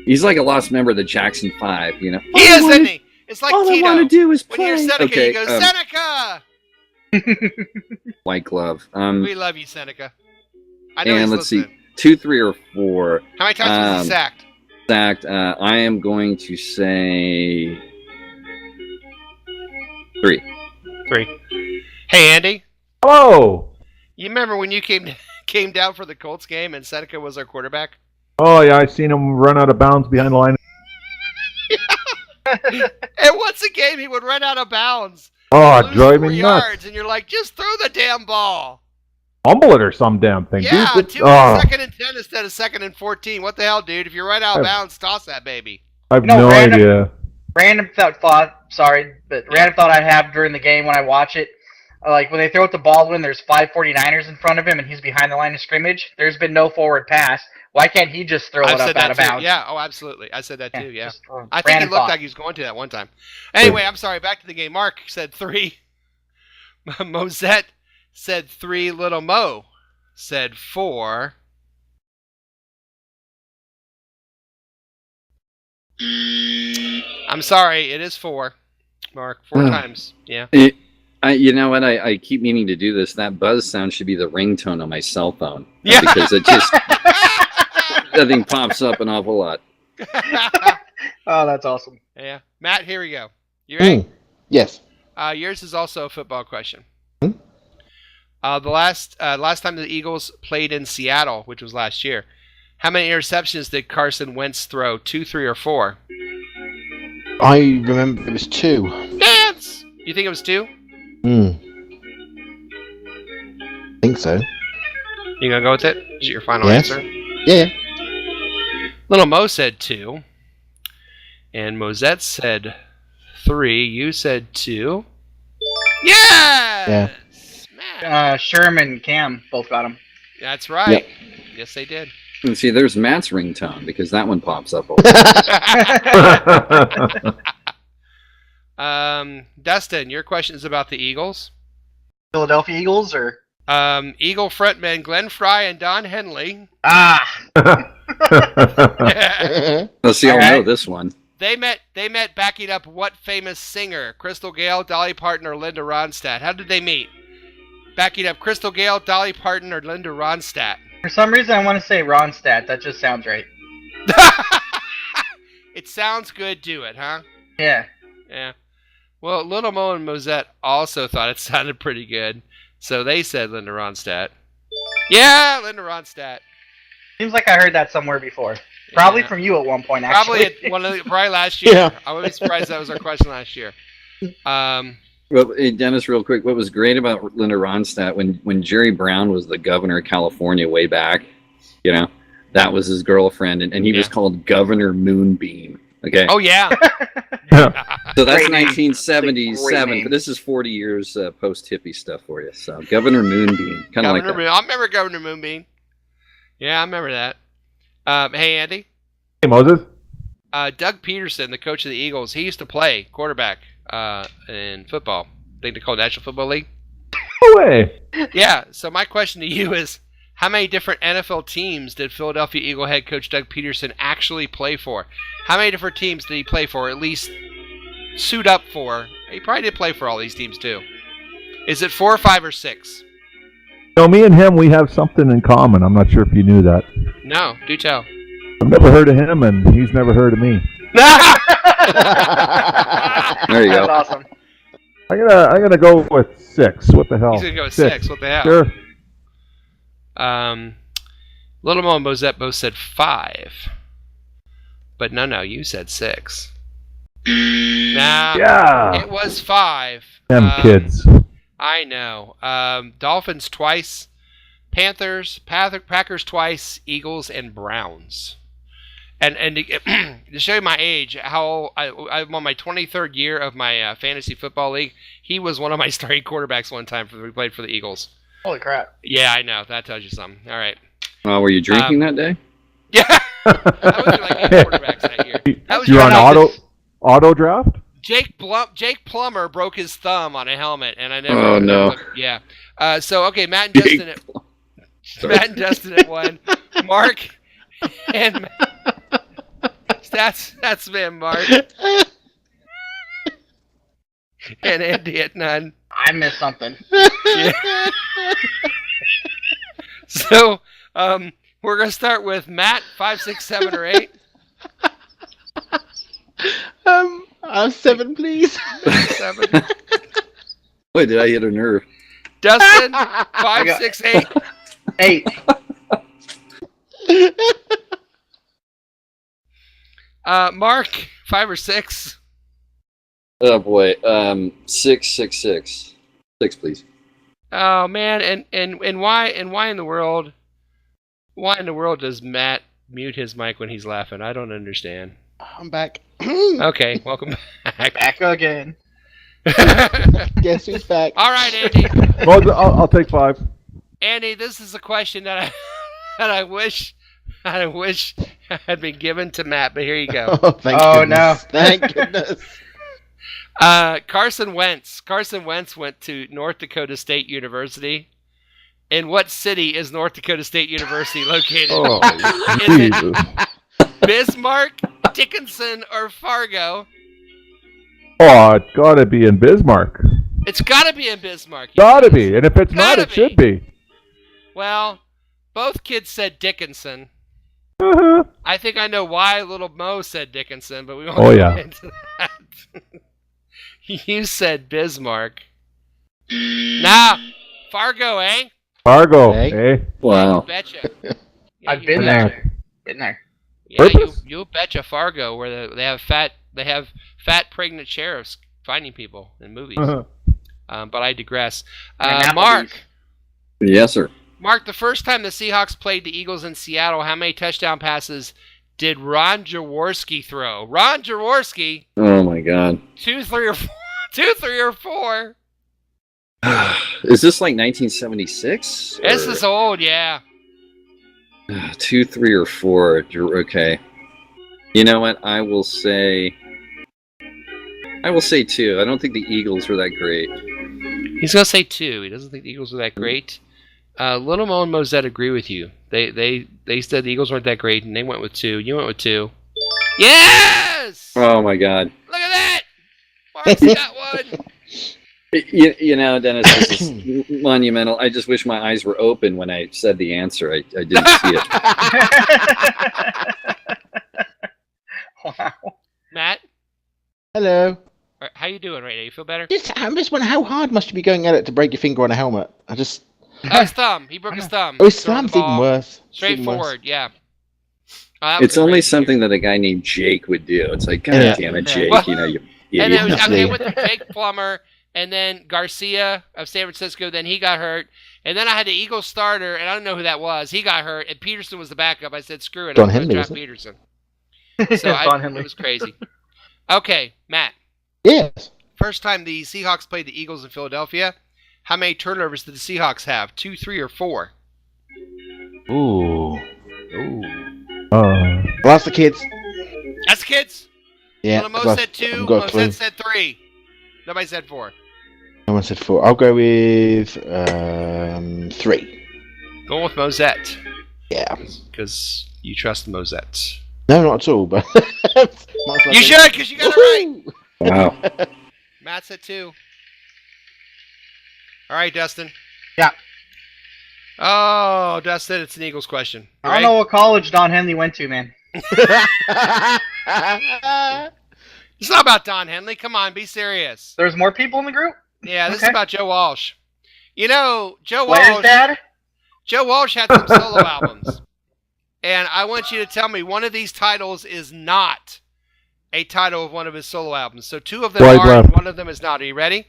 He's like a lost member of the Jackson 5, you know. He is, isn't he? It's like all Tito. I want to do is play. When you're Seneca, Okay, you go, Seneca! White glove. We love you, Seneca. I know and he's let's listening. see, 2, 3, or 4. How many times was he sacked? Sacked. I am going to say 3. 3. Hey, Andy. Hello. You remember when you came down for the Colts game and Seneca was our quarterback? Oh, yeah, I seen him run out of bounds behind the line. And once a game, he would run out of bounds. Oh, lose drive 4 me yards, nuts. and you're like, just throw the damn ball. Fumble it or some damn thing. Yeah, Dude, 2nd and 10 instead of 2nd and 14. What the hell, dude? If you're right out of bounds, toss that baby. I have no idea. Random thought I have during the game when I watch it. like when they throw it to Baldwin, there's 5 49ers in front of him, and he's behind the line of scrimmage. There's been no forward pass. Why can't he just throw it up out of bounds? Yeah, oh, absolutely. I said that too, yeah. Just, I think he looked like he was going to that one time. Anyway, I'm sorry, back to the game. Mark said 3. Mosette said 3. Little Mo said 4. I'm sorry, it is 4. Mark, 4 times. Yeah. You know what? I keep meaning to do this. That buzz sound should be the ringtone on my cell phone. Yeah. Because it just that thing pops up an awful lot. Oh, that's awesome. Yeah. Matt, here we go. You ready? Yes. Yours is also a football question. The last time the Eagles played in Seattle, which was last year, how many interceptions did Carson Wentz throw? 2, 3, or 4? I remember it was 2. Dance! You think it was 2? I think so. You gonna go with it? Is it your final Yes. answer? Yeah. Little Mo said 2. And Mosette said 3. You said 2. Yes! Yeah. Sherman and Cam both got him. That's right. Yep. Yes, they did. And see, there's Matt's ringtone because that one pops up. Dustin, your question is about the Eagles. Philadelphia Eagles or Eagle frontmen Glenn Fry and Don Henley. Let's see, I'll know this one. They met backing up what famous singer? Crystal Gale, Dolly Parton, or Linda Ronstadt? How did they meet? Backing up Crystal Gale, Dolly Parton, or Linda Ronstadt? For some reason, I want to say Ronstadt. That just sounds right. It sounds good, do it, huh? Yeah. Yeah. Well, Little Mo and Mosette also thought it sounded pretty good, so they said Linda Ronstadt. Yeah, Linda Ronstadt. Seems like I heard that somewhere before. Probably from you at one point, actually. Probably last year. Yeah. I would be surprised that was our question last year. Well, hey, Dennis, real quick, what was great about Linda Ronstadt when Jerry Brown was the governor of California way back, that was his girlfriend, and he was called Governor Moonbeam. Okay. Oh yeah. So that's Great name. 1977, but this is 40 years post hippie stuff for you. So Governor Moonbeam, kind of like that. I remember Governor Moonbeam. Yeah, I remember that. Hey Andy. Hey Moses. Doug Peterson, the coach of the Eagles, he used to play quarterback in football. I think they call it National Football League. No way. Yeah. So my question to you is, how many different NFL teams did Philadelphia Eagle head coach Doug Peterson actually play for? How many different teams did he play for? At least suit up for? He probably did play for all these teams too. Is it 4, 5, or 6? Me and him, we have something in common. I'm not sure if you knew that. No, do tell. I've never heard of him, and he's never heard of me. There you go. That's awesome. I'm gonna go with 6. What the hell? He's gonna go with 6. What the hell? Sure. Little Mo and Mosette both said 5. But no, you said 6. Nah, Yeah. it was 5. Them kids. I know. Dolphins twice, Panthers, Packers twice, Eagles, and Browns. And to show you my age, how I'm on my 23rd year of my fantasy football league. He was one of my starting quarterbacks one time we played for the Eagles. Holy crap. Yeah, I know. That tells you something. All right. Were you drinking that day? Yeah. I was like 8 quarterbacks that year. You're on auto draft? Jake Plummer broke his thumb on a helmet, and I never. Oh no! Yeah. So okay, Matt and Dustin at 1. Mark and that's been Mark and Andy at none. I missed something. Yeah. So we're gonna start with Matt, 5, 6, 7, or 8. 7, please. 7. Wait, did I hit a nerve? Dustin, 5, 6, 8. 8. Mark, 5 or 6. Oh boy, 6, 6, 6. 6, please. Oh man, and why in the world does Matt mute his mic when he's laughing? I don't understand. I'm back. Okay, welcome back. Back again. Guess who's back? All right, Andy. Well, I'll take 5. Andy, this is a question that I wish had been given to Matt, but here you go. Oh, thank goodness. Thank goodness. Carson Wentz. Carson Wentz went to North Dakota State University. In what city is North Dakota State University located? Oh, is Jesus. it Bismarck, Dickinson, or Fargo? Oh, it's got to be in Bismarck. It's got to be in Bismarck. Got to be. And if it's not, it should be. Well, both kids said Dickinson. Uh-huh. I think I know why little Mo said Dickinson, but we won't go into that. You said Bismarck. Nah, Fargo, eh? Fargo, eh? Wow. You betcha. Yeah, I've you been betcha. there. Been there. Yeah, Purpose? you betcha Fargo, where they have fat pregnant sheriffs finding people in movies. Uh-huh. But I digress. And Mark. Yes, sir. Mark, the first time the Seahawks played the Eagles in Seattle, how many touchdown passes did Ron Jaworski throw? Ron Jaworski. Oh my God. 2, 3, or 4. 2, 3, or 4. Is this like 1976? This is old, yeah. 2, 3, or 4. Okay. You know what? I will say 2. I don't think the Eagles were that great. He's gonna say 2. He doesn't think the Eagles were that great. Little Mo and Mosette agree with you. They said the Eagles weren't that great, and they went with 2. You went with 2. Yes! Oh my God. Look at that! Mark's got one. You know, Dennis, this is monumental. I just wish my eyes were open when I said the answer. I didn't see it. Wow. Matt, Hello. how you doing right now? You feel better? I'm just wondering, how hard must you be going at it to break your finger on a helmet? His thumb. He broke his thumb. Oh, his Throwing the thumb's even ball. worse. Straightforward, yeah. That was It's a only great something that a guy named Jake would do. It's like, God Yeah. damn it, Jake. Well, You know, you And it was idiot. okay with Jake Plummer, and then Garcia of San Francisco. Then he got hurt, and then I had the Eagles starter, and I don't know who that was. He got hurt, and Peterson was the backup. I said, "Screw it, Don I'm going Henley, to draft wasn't it? Peterson." So Don Henley. it was crazy. Okay, Matt. Yes. First time the Seahawks played the Eagles in Philadelphia, how many turnovers did the Seahawks have? 2, 3, or 4? Ooh. Uh, Well, that's the kids. That's kids. Yeah. Mo well, said 2. I've got Mo 3. said 3. Nobody said 4. No one said 4. I'll go with 3. Going with Mosette. Yeah. Because you trust Mosette. No, not at all. But You should, because you got it right. Wow. Matt said 2. All right, Dustin. Yeah. Oh, Dustin, it's an Eagles question. I don't know what college Don Henley went to, man. It's not about Don Henley. Come on, be serious. There's more people in the group? Yeah, this is Okay. about Joe Walsh. You know, Joe Where's Walsh. Dad? Joe Walsh had some solo albums. And I want you to tell me one of these titles is not a title of one of his solo albums. So 2 of them Wide are, left. and one of them is not. Are you ready?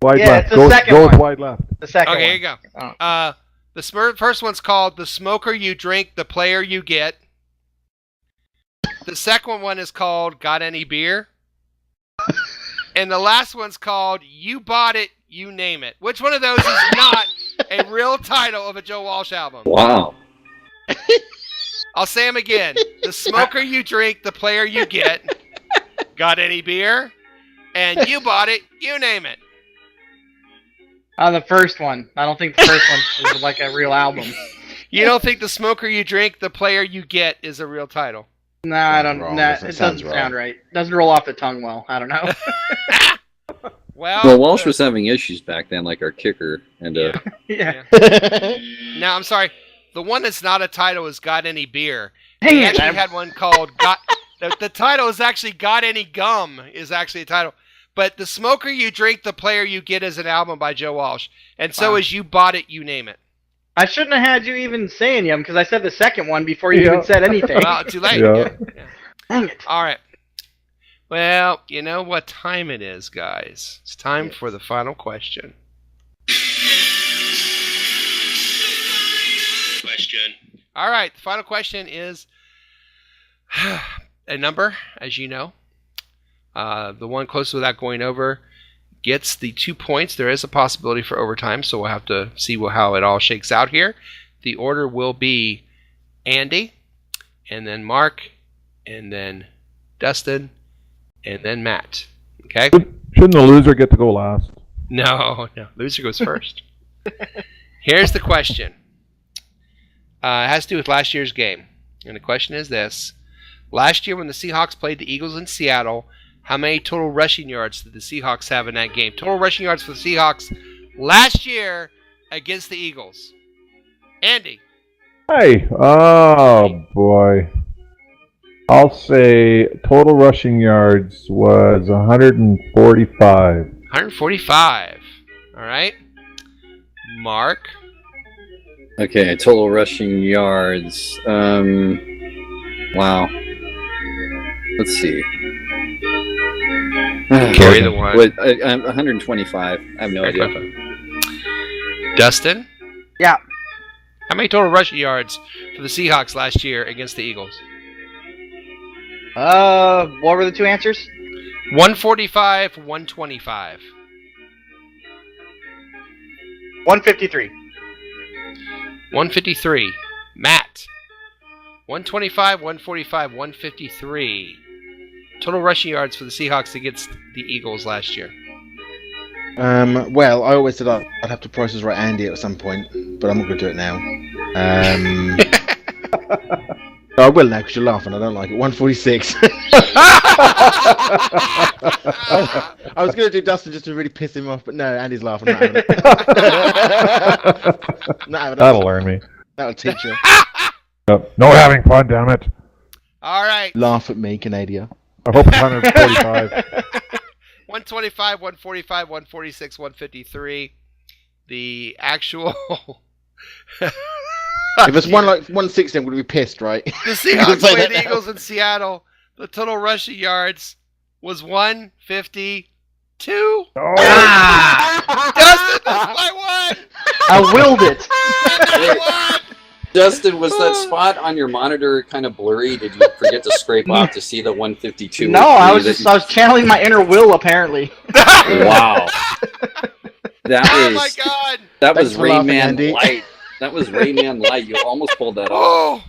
wide Yeah, left. it's the second go with one. wide left. The second Okay, one. here you go. Oh. The first one's called The Smoker You Drink, The Player You Get. The second one is called Got Any Beer? And the last one's called You Bought It, You Name It. Which one of those is not a real title of a Joe Walsh album? Wow. I'll say them again. The Smoker You Drink, The Player You Get. Got Any Beer? And You Bought It, You Name It. The first one. I don't think the first one is like a real album. You don't think The Smoker You Drink, The Player You Get is a real title? No, I don't. Wrong. Nah, Doesn't it sound doesn't sound right. Doesn't roll off the tongue well. I don't know. Well, Walsh was having issues back then, like our kicker. And yeah. No, I'm sorry. The one that's not a title is Got Any Beer. Dang He it, actually I'm- had one called Got... The title is actually Got Any Gum is actually a title. But The Smoker You Drink, The Player You Get is an album by Joe Walsh. And so Wow. is You Bought It, You Name It. I shouldn't have had you even say any of them because I said the second one before you even said anything. Well, too late. Yeah. Yeah. Dang it. All right. Well, you know what time it is, guys. It's time for the final question. Question. All right, the final question is a number, as you know. The one closest without going over gets the 2 points, there is a possibility for overtime, so we'll have to see how it all shakes out here. The order will be Andy, and then Mark, and then Dustin, and then Matt. Okay? Shouldn't the loser get to go last? No. Loser goes first. Here's the question. It has to do with last year's game. And the question is this. Last year when the Seahawks played the Eagles in Seattle, how many total rushing yards did the Seahawks have in that game? Total rushing yards for the Seahawks last year against the Eagles. Andy. Hey, oh boy. I'll say total rushing yards was 145. 145. All right. Mark. Okay, total rushing yards. Wow. Let's see. Carry the one. 125. I have no idea. Dustin? Yeah. How many total rushing yards for the Seahawks last year against the Eagles? What were the 2 answers? 145, 125. 153. 153. Matt. 125, 145, 153. Total rushing yards for the Seahawks against the Eagles last year. Well, I always said I'd have to Price is Right Andy at some point, but I'm not going to do it now. I will now because you're laughing. I don't like it. 146. I was going to do Dustin just to really piss him off, but no, Andy's laughing. Not having it. Not having it. That'll learn me. That'll teach you. No having fun, damn it. All right. Laugh at me, Canada. I hope it's 145. 125, 145, 146, 153. The actual... If it's 160, I'm going to be pissed, right? The Seahawks played the Eagles in Seattle. The total rushing yards was 152. Oh. Dustin, that's my one. I willed it. Dustin, was that spot on your monitor kind of blurry? Did you forget to scrape off to see the 152? No, I was channeling my inner will, apparently. Wow. Oh my God. That was Rayman Light. That was Rayman Light. You almost pulled that off.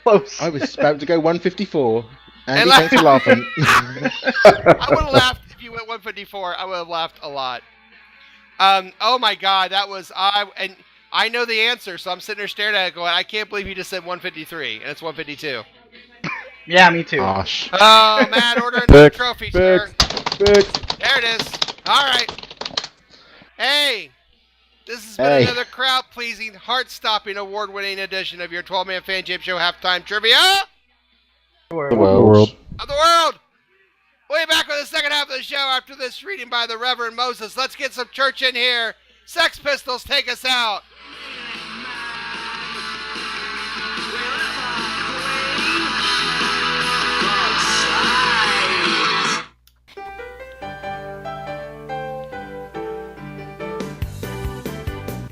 Close. I was about to go 154. Andy, thanks for laughing. I would have laughed if you went 154. I would have laughed a lot. Oh my God, that was and I know the answer, so I'm sitting there staring at it, going, I can't believe you just said 153, and it's 152. Yeah, me too. Gosh. Oh, Matt, order another trophy, sir. Fix. There it is. All right. Hey. This has been another crowd-pleasing, heart-stopping, award-winning edition of your 12-Man Fan Jam Show Halftime Trivia The world. of the world. We'll be back with the second half of the show after this reading by the Reverend Moses. Let's get some church in here. Sex Pistols, take us out.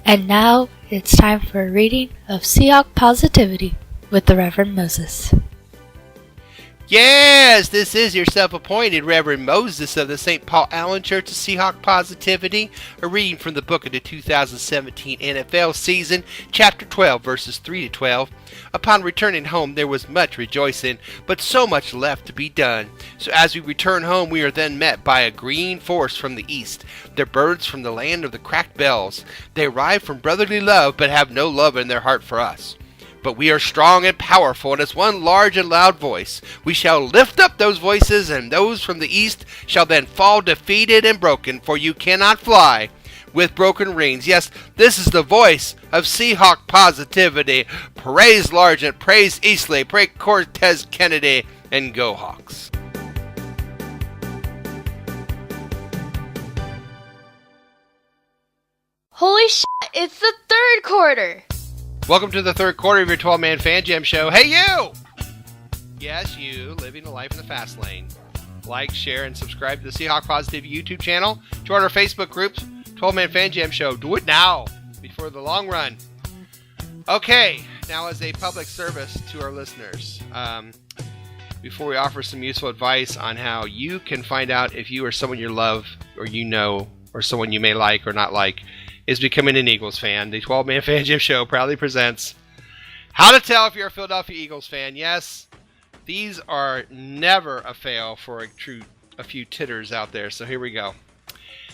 And now it's time for a reading of Seahawk Positivity with the Reverend Moses. Yes, this is your self-appointed Reverend Moses of the St. Paul Allen Church of Seahawk Positivity, a reading from the book of the 2017 NFL season, chapter 12, verses 3 to 12. Upon returning home, there was much rejoicing, but so much left to be done. So as we return home, we are then met by a green force from the east. They're birds from the land of the cracked bells. They arrive from brotherly love, but have no love in their heart for us. But we are strong and powerful, and as one large and loud voice, we shall lift up those voices, and those from the east shall then fall defeated and broken, for you cannot fly with broken wings. Yes, this is the voice of Seahawk Positivity. Praise Largent, praise Eastley, praise Cortez Kennedy, and go Hawks. Holy shit, it's the third quarter. Welcome to the third quarter of your 12-Man Fan Jam Show. Hey, you! Yes, you, living a life in the fast lane. Like, share, and subscribe to the Seahawk Positive YouTube channel. Join our Facebook groups, 12-Man Fan Jam Show. Do it now, before the long run. Okay, now as a public service to our listeners, before we offer some useful advice on how you can find out if you or someone you love or you know or someone you may like or not like is becoming an Eagles fan, the 12-Man Fan Jam Show proudly presents How to Tell If You're a Philadelphia Eagles Fan. Yes, these are never a fail for a few titters out there, so here we go.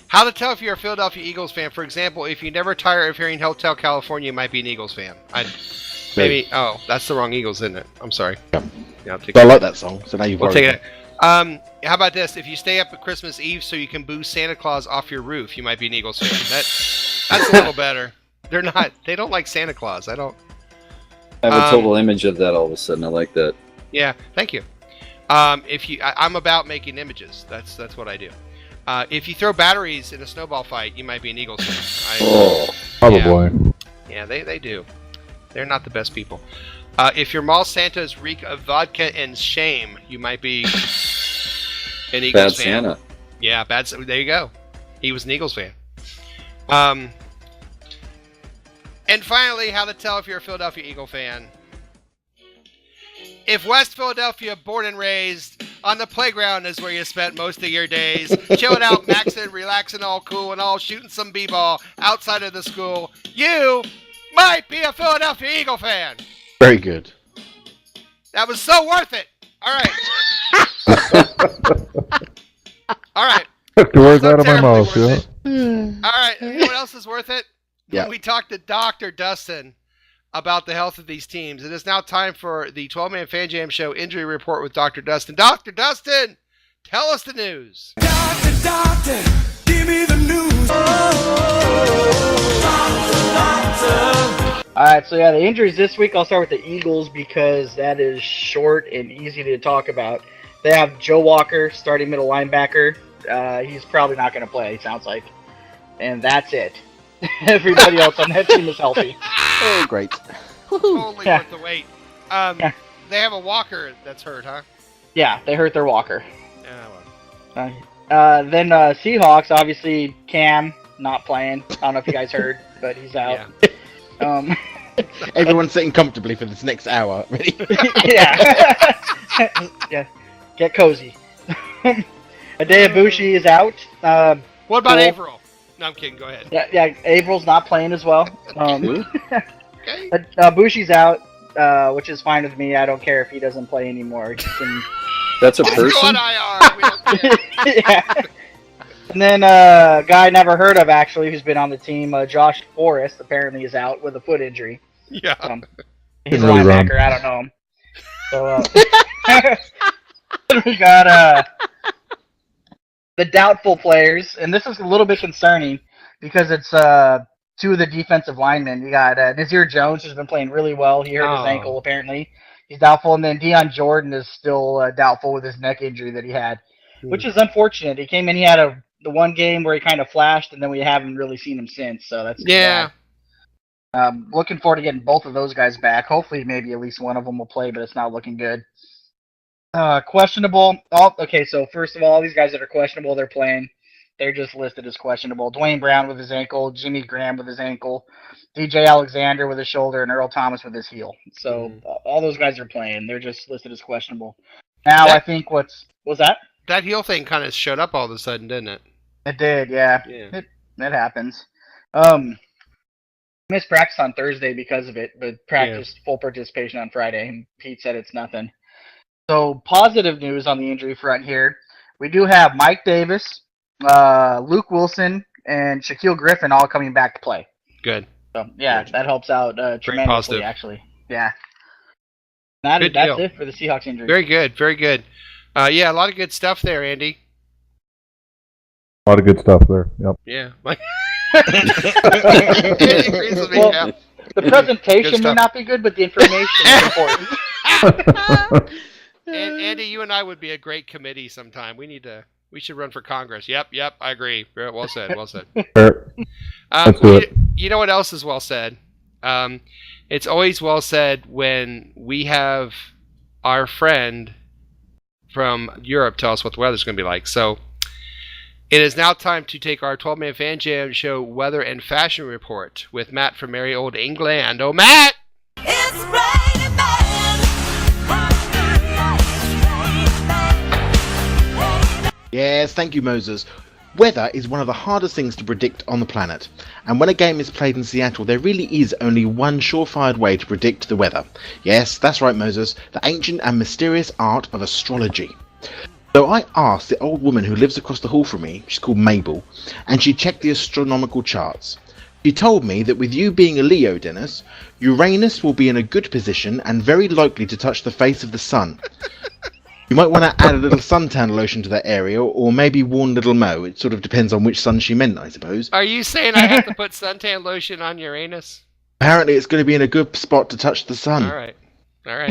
How to tell if you're a Philadelphia Eagles fan. For example, if you never tire of hearing Hotel California, you might be an Eagles fan. Oh, that's the wrong Eagles, isn't it? I'm sorry. Yeah, I like that song, so now you've We'll take it. How about this? If you stay up at Christmas Eve so you can boo Santa Claus off your roof, you might be an Eagles fan. That's a little better. They don't like Santa Claus. I have a total image of that all of a sudden. I like that. Yeah, thank you. I'm about making images. That's what I do. If you throw batteries in a snowball fight, you might be an Eagles fan. Probably. Yeah, they do. They're not the best people. If your mall Santas reek of vodka and shame, you might be an Eagles Bad fan. Santa. Yeah, there you go. He was an Eagles fan. And finally, how to tell if you're a Philadelphia Eagle fan. If West Philadelphia, born and raised, on the playground is where you spent most of your days, chilling out, maxing, relaxing, all cool and all, shooting some b-ball outside of the school, you might be a Philadelphia Eagle fan. Very good. That was so worth it. All right. All right. Took the words out of my mouth, yeah. All right. You know what else is worth it? Yeah. We talked to Dr. Dustin about the health of these teams. It is now time for the 12-Man Fan Jam Show injury report with Dr. Dustin. Dr. Dustin, tell us the news. Doctor, give me the news. All right, so yeah, the injuries this week, I'll start with the Eagles because that is short and easy to talk about. They have Joe Walker, starting middle linebacker. He's probably not going to play, it sounds like. And that's it. Everybody else on that team is healthy. Oh, great. Totally worth the wait. They have a Walker that's hurt, huh? Yeah, they hurt their Walker. Yeah, well. Then Seahawks, obviously Cam not playing. I don't know if you guys heard, but he's out. Yeah. Everyone's sitting comfortably for this next hour. Ready? Yeah. Yeah. Get cozy. Adebayo is out. What about Averill? No, I'm kidding. Go ahead. Yeah, Averill's not playing as well. Okay. Bushi's out, which is fine with me. I don't care if he doesn't play anymore. That's a person? We don't care. Yeah. And then a guy never heard of, actually, who's been on the team, Josh Forrest, apparently is out with a foot injury. Yeah. He's a linebacker. I don't know him. So, we got the doubtful players, and this is a little bit concerning because it's two of the defensive linemen. You got Nazir Jones, who's been playing really well. He hurt his ankle, apparently. He's doubtful. And then Deion Jordan is still doubtful with his neck injury that he had, which is unfortunate. He came in, he had the one game where he kind of flashed, and then we haven't really seen him since. So that's bad. Looking forward to getting both of those guys back. Hopefully, maybe at least one of them will play, but it's not looking good. Questionable. Okay, so first of all these guys that are questionable, they're playing. They're just listed as questionable. Dwayne Brown with his ankle, Jimmy Graham with his ankle, DJ Alexander with his shoulder, and Earl Thomas with his heel. So all those guys are playing. They're just listed as questionable. Now I think was that? That heel thing kind of showed up all of a sudden, didn't it? It did, yeah. It happens. Missed practice on Thursday because of it, but practiced full participation on Friday, and Pete said it's nothing. So positive news on the injury front here. We do have Mike Davis, Luke Wilson, and Shaquille Griffin all coming back to play. Good. So yeah, that helps out tremendously, actually. Yeah. That's it for the Seahawks injury. Very good, very good. Yeah, a lot of good stuff there, Andy. A lot of good stuff there. Yep. Yeah. The presentation may not be good, but the information is important. And Andy, you and I would be a great committee sometime. We should run for Congress. Yep, I agree. Well said. You know what else is well said? It's always well said when we have our friend from Europe tell us what the weather's going to be like. So it is now time to take our 12-Man Fan Jam Show weather and fashion report with Matt from merry old England. Oh, Matt! It's raining men. Yes, thank you, Moses. Weather is one of the hardest things to predict on the planet, and when a game is played in Seattle, there really is only one surefire way to predict the weather. Yes, that's right, Moses, the ancient and mysterious art of astrology. So I asked the old woman who lives across the hall from me, she's called Mabel, and she checked the astronomical charts. She told me that with you being a Leo, Dennis, Uranus will be in a good position and very likely to touch the face of the sun. You might want to add a little suntan lotion to that area, or maybe warn little Mo. It sort of depends on which sun she meant, I suppose. Are you saying I have to put suntan lotion on Uranus? Apparently it's going to be in a good spot to touch the sun. All right.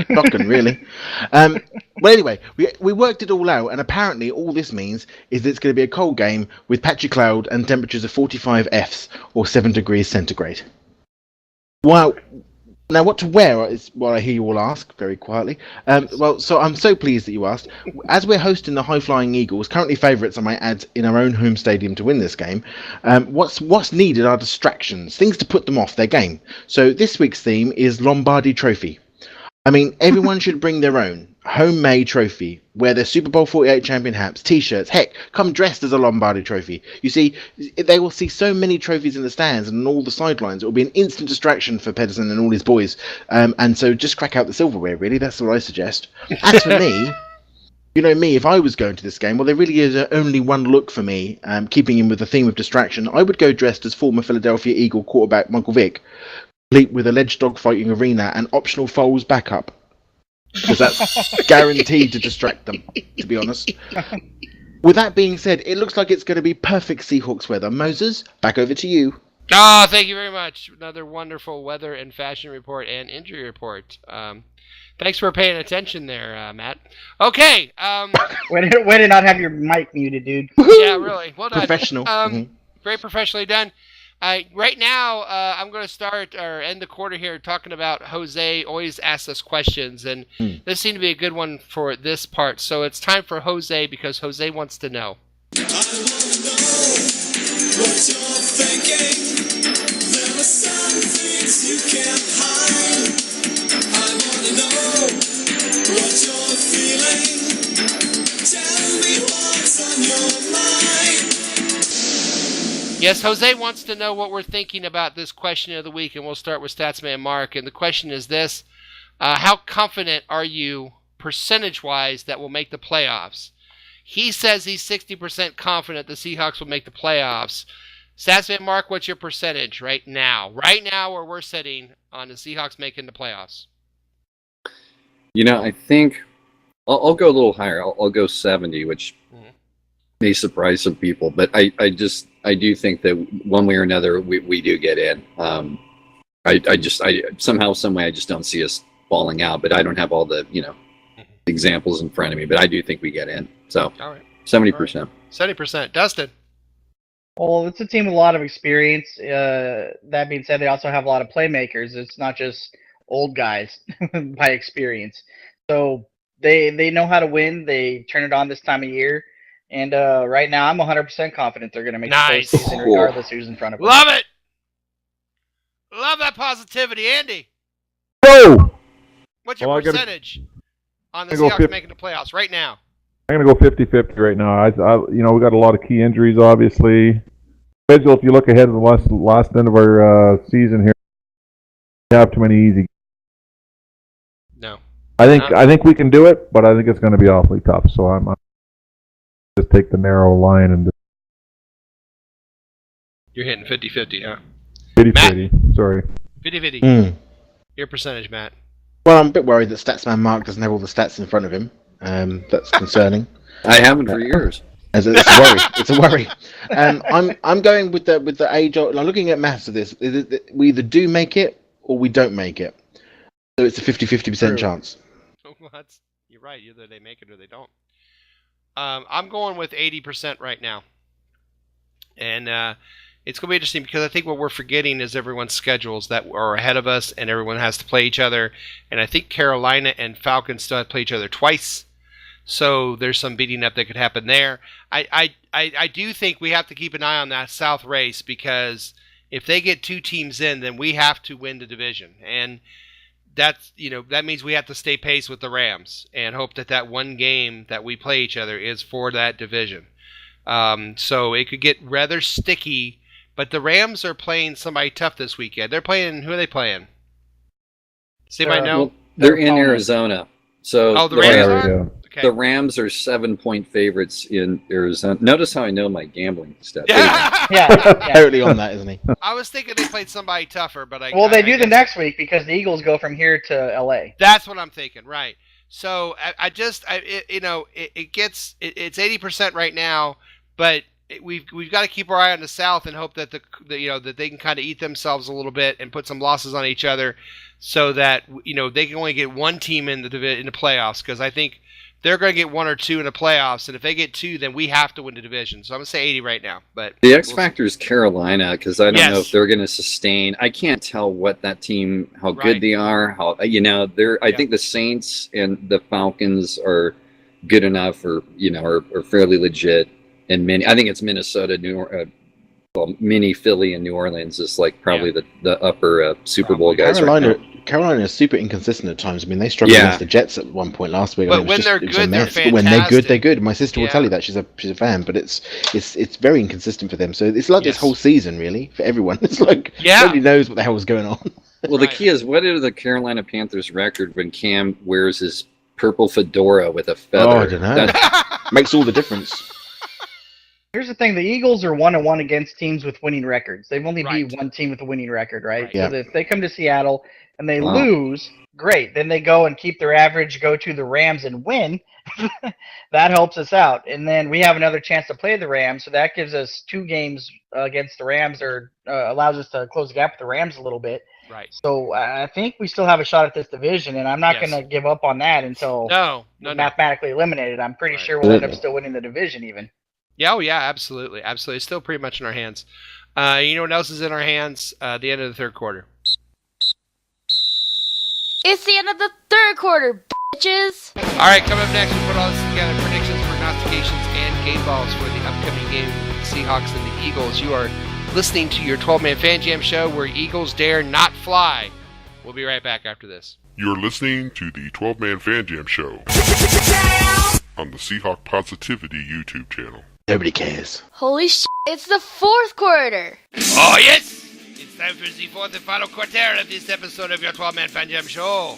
Shocking, really. Well, anyway, we worked it all out, and apparently all this means is that it's going to be a cold game with patchy cloud and temperatures of 45 Fs, or 7 degrees centigrade. Wow. Now, what to wear is what I hear you all ask, very quietly. Well, so I'm so pleased that you asked. As we're hosting the high-flying Eagles, currently favourites, I might add, in our own home stadium to win this game, what's needed are distractions, things to put them off their game. So this week's theme is Lombardi Trophy. I mean, everyone should bring their own homemade trophy, wear their Super Bowl 48 champion hats, t-shirts, heck, come dressed as a Lombardi trophy. You see, they will see so many trophies in the stands and on all the sidelines. It will be an instant distraction for Pedersen and all his boys. And so just crack out the silverware, really. That's what I suggest. As for me, you know me, if I was going to this game, well, there really is only one look for me, keeping in with the theme of distraction. I would go dressed as former Philadelphia Eagle quarterback Michael Vick, complete with alleged dogfighting arena and optional Foles backup. Because that's guaranteed to distract them, to be honest. With that being said, it looks like it's going to be perfect Seahawks weather. Moses, back over to you. Oh, thank you very much. Another wonderful weather and fashion report and injury report. Thanks for paying attention there, Matt. Okay. Way to not have your mic muted, dude. Yeah, really. Well done. Professional. Very professionally done. Right now, I'm going to start or end the quarter here talking about Jose always asks us questions, and this seemed to be a good one for this part. So it's time for Jose because Jose wants to know. I want to know what you're thinking. There are some things you can't hide. I want to know what you're feeling. Tell me what's on your mind. Yes, Jose wants to know what we're thinking about this question of the week, and we'll start with Statsman Mark. And the question is this: how confident are you, percentage-wise, that we'll make the playoffs? He says he's 60% confident the Seahawks will make the playoffs. Statsman Mark, what's your percentage right now? Right now, where we're sitting on the Seahawks making the playoffs. You know, I think I'll go a little higher. I'll go 70, which may surprise some people, but I do think that one way or another we do get in. I somehow, some way, I just don't see us falling out, but I don't have all the examples in front of me, but I do think we get in. So, all right. 70%. 70%. Dustin. Well, it's a team with a lot of experience. That being said, they also have a lot of playmakers. It's not just old guys by experience. So they know how to win. They turn it on this time of year. And right now, I'm 100% confident they're going to make the postseason regardless who's in front of them. Love it! Love that positivity. Andy! Whoa! What's your percentage on the Seahawks making the playoffs right now? I'm going to go 50-50 right now. We got a lot of key injuries, obviously. If you look ahead to the last end of our season here, we have too many easy. No. I think we can do it, but I think it's going to be awfully tough. So I'm just take the narrow line and. You're hitting 50-50, huh? 50-50. Sorry. 50-50. Your percentage, Matt. Well, I'm a bit worried that Statsman Mark doesn't have all the stats in front of him. That's concerning. I haven't for years. It's a worry. It's a worry. I'm going with the age. I'm looking at maths of this. We either do make it or we don't make it. So it's a 50% chance. You're right. Either they make it or they don't. I'm going with 80% right now. And it's going to be interesting because I think what we're forgetting is everyone's schedules that are ahead of us and everyone has to play each other. And I think Carolina and Falcons still have to play each other twice. So there's some beating up that could happen there. I do think we have to keep an eye on that South race because if they get two teams in, then we have to win the division. And that means we have to stay pace with the Rams and hope that one game that we play each other is for that division. So it could get rather sticky. But the Rams are playing somebody tough this weekend. Who are they playing? Does anybody know? Well, they're in Arizona. So the Rams are? Okay. The Rams are 7-point favorites in Arizona. Notice how I know my gambling stuff. Yeah. Totally on that, isn't he? I was thinking they played somebody tougher, but they do the next week because the Eagles go from here to L.A. That's what I'm thinking, right? So it's 80% right now, but we've got to keep our eye on the South and hope that that they can kind of eat themselves a little bit and put some losses on each other, so that they can only get one team in the playoffs, because I think they're going to get one or two in the playoffs, and if they get two, then we have to win the division. So I'm going to say 80 right now. But the X factor is Carolina, because I don't know if they're going to sustain. I can't tell what that team, how good they are. How I think the Saints and the Falcons are good enough, or are fairly legit. And I think it's Minnesota, mini Philly and New Orleans is like probably the upper Super Bowl guys. Carolina is super inconsistent at times. I mean, they struggled against the Jets at one point last week. But when they're good, they're fantastic. When they're good, they're good. My sister will tell you that she's a fan, but it's very inconsistent for them. So it's like this whole season, really, for everyone. It's like nobody knows what the hell is going on. Well, the key is, what is the Carolina Panthers record when Cam wears his purple fedora with a feather? Oh, I don't know. Makes all the difference. Here's the thing: the Eagles are 1-1 against teams with winning records. They've only beat one team with a winning record, right? Yeah. So if they come to Seattle and they lose, great. Then they go and keep their average, go to the Rams and win. That helps us out. And then we have another chance to play the Rams, so that gives us 2 games against the Rams, or allows us to close the gap with the Rams a little bit. Right. So I think we still have a shot at this division, and I'm not going to give up on that until we're mathematically eliminated. I'm pretty sure we'll end up still winning the division even. Yeah, absolutely. It's still pretty much in our hands. You know what else is in our hands? The end of the third quarter. It's the end of the third quarter, bitches. All right, coming up next, we put all this together: predictions, prognostications, and game balls for the upcoming game with the Seahawks and the Eagles. You are listening to your 12-man Fan Jam show, where Eagles dare not fly. We'll be right back after this. You're listening to the 12-man Fan Jam show on the Seahawk Positivity YouTube channel. Nobody cares. Holy shit, it's the fourth quarter. Oh, yes! It's time for the fourth and final quarter of this episode of your 12-man Fan Jam show.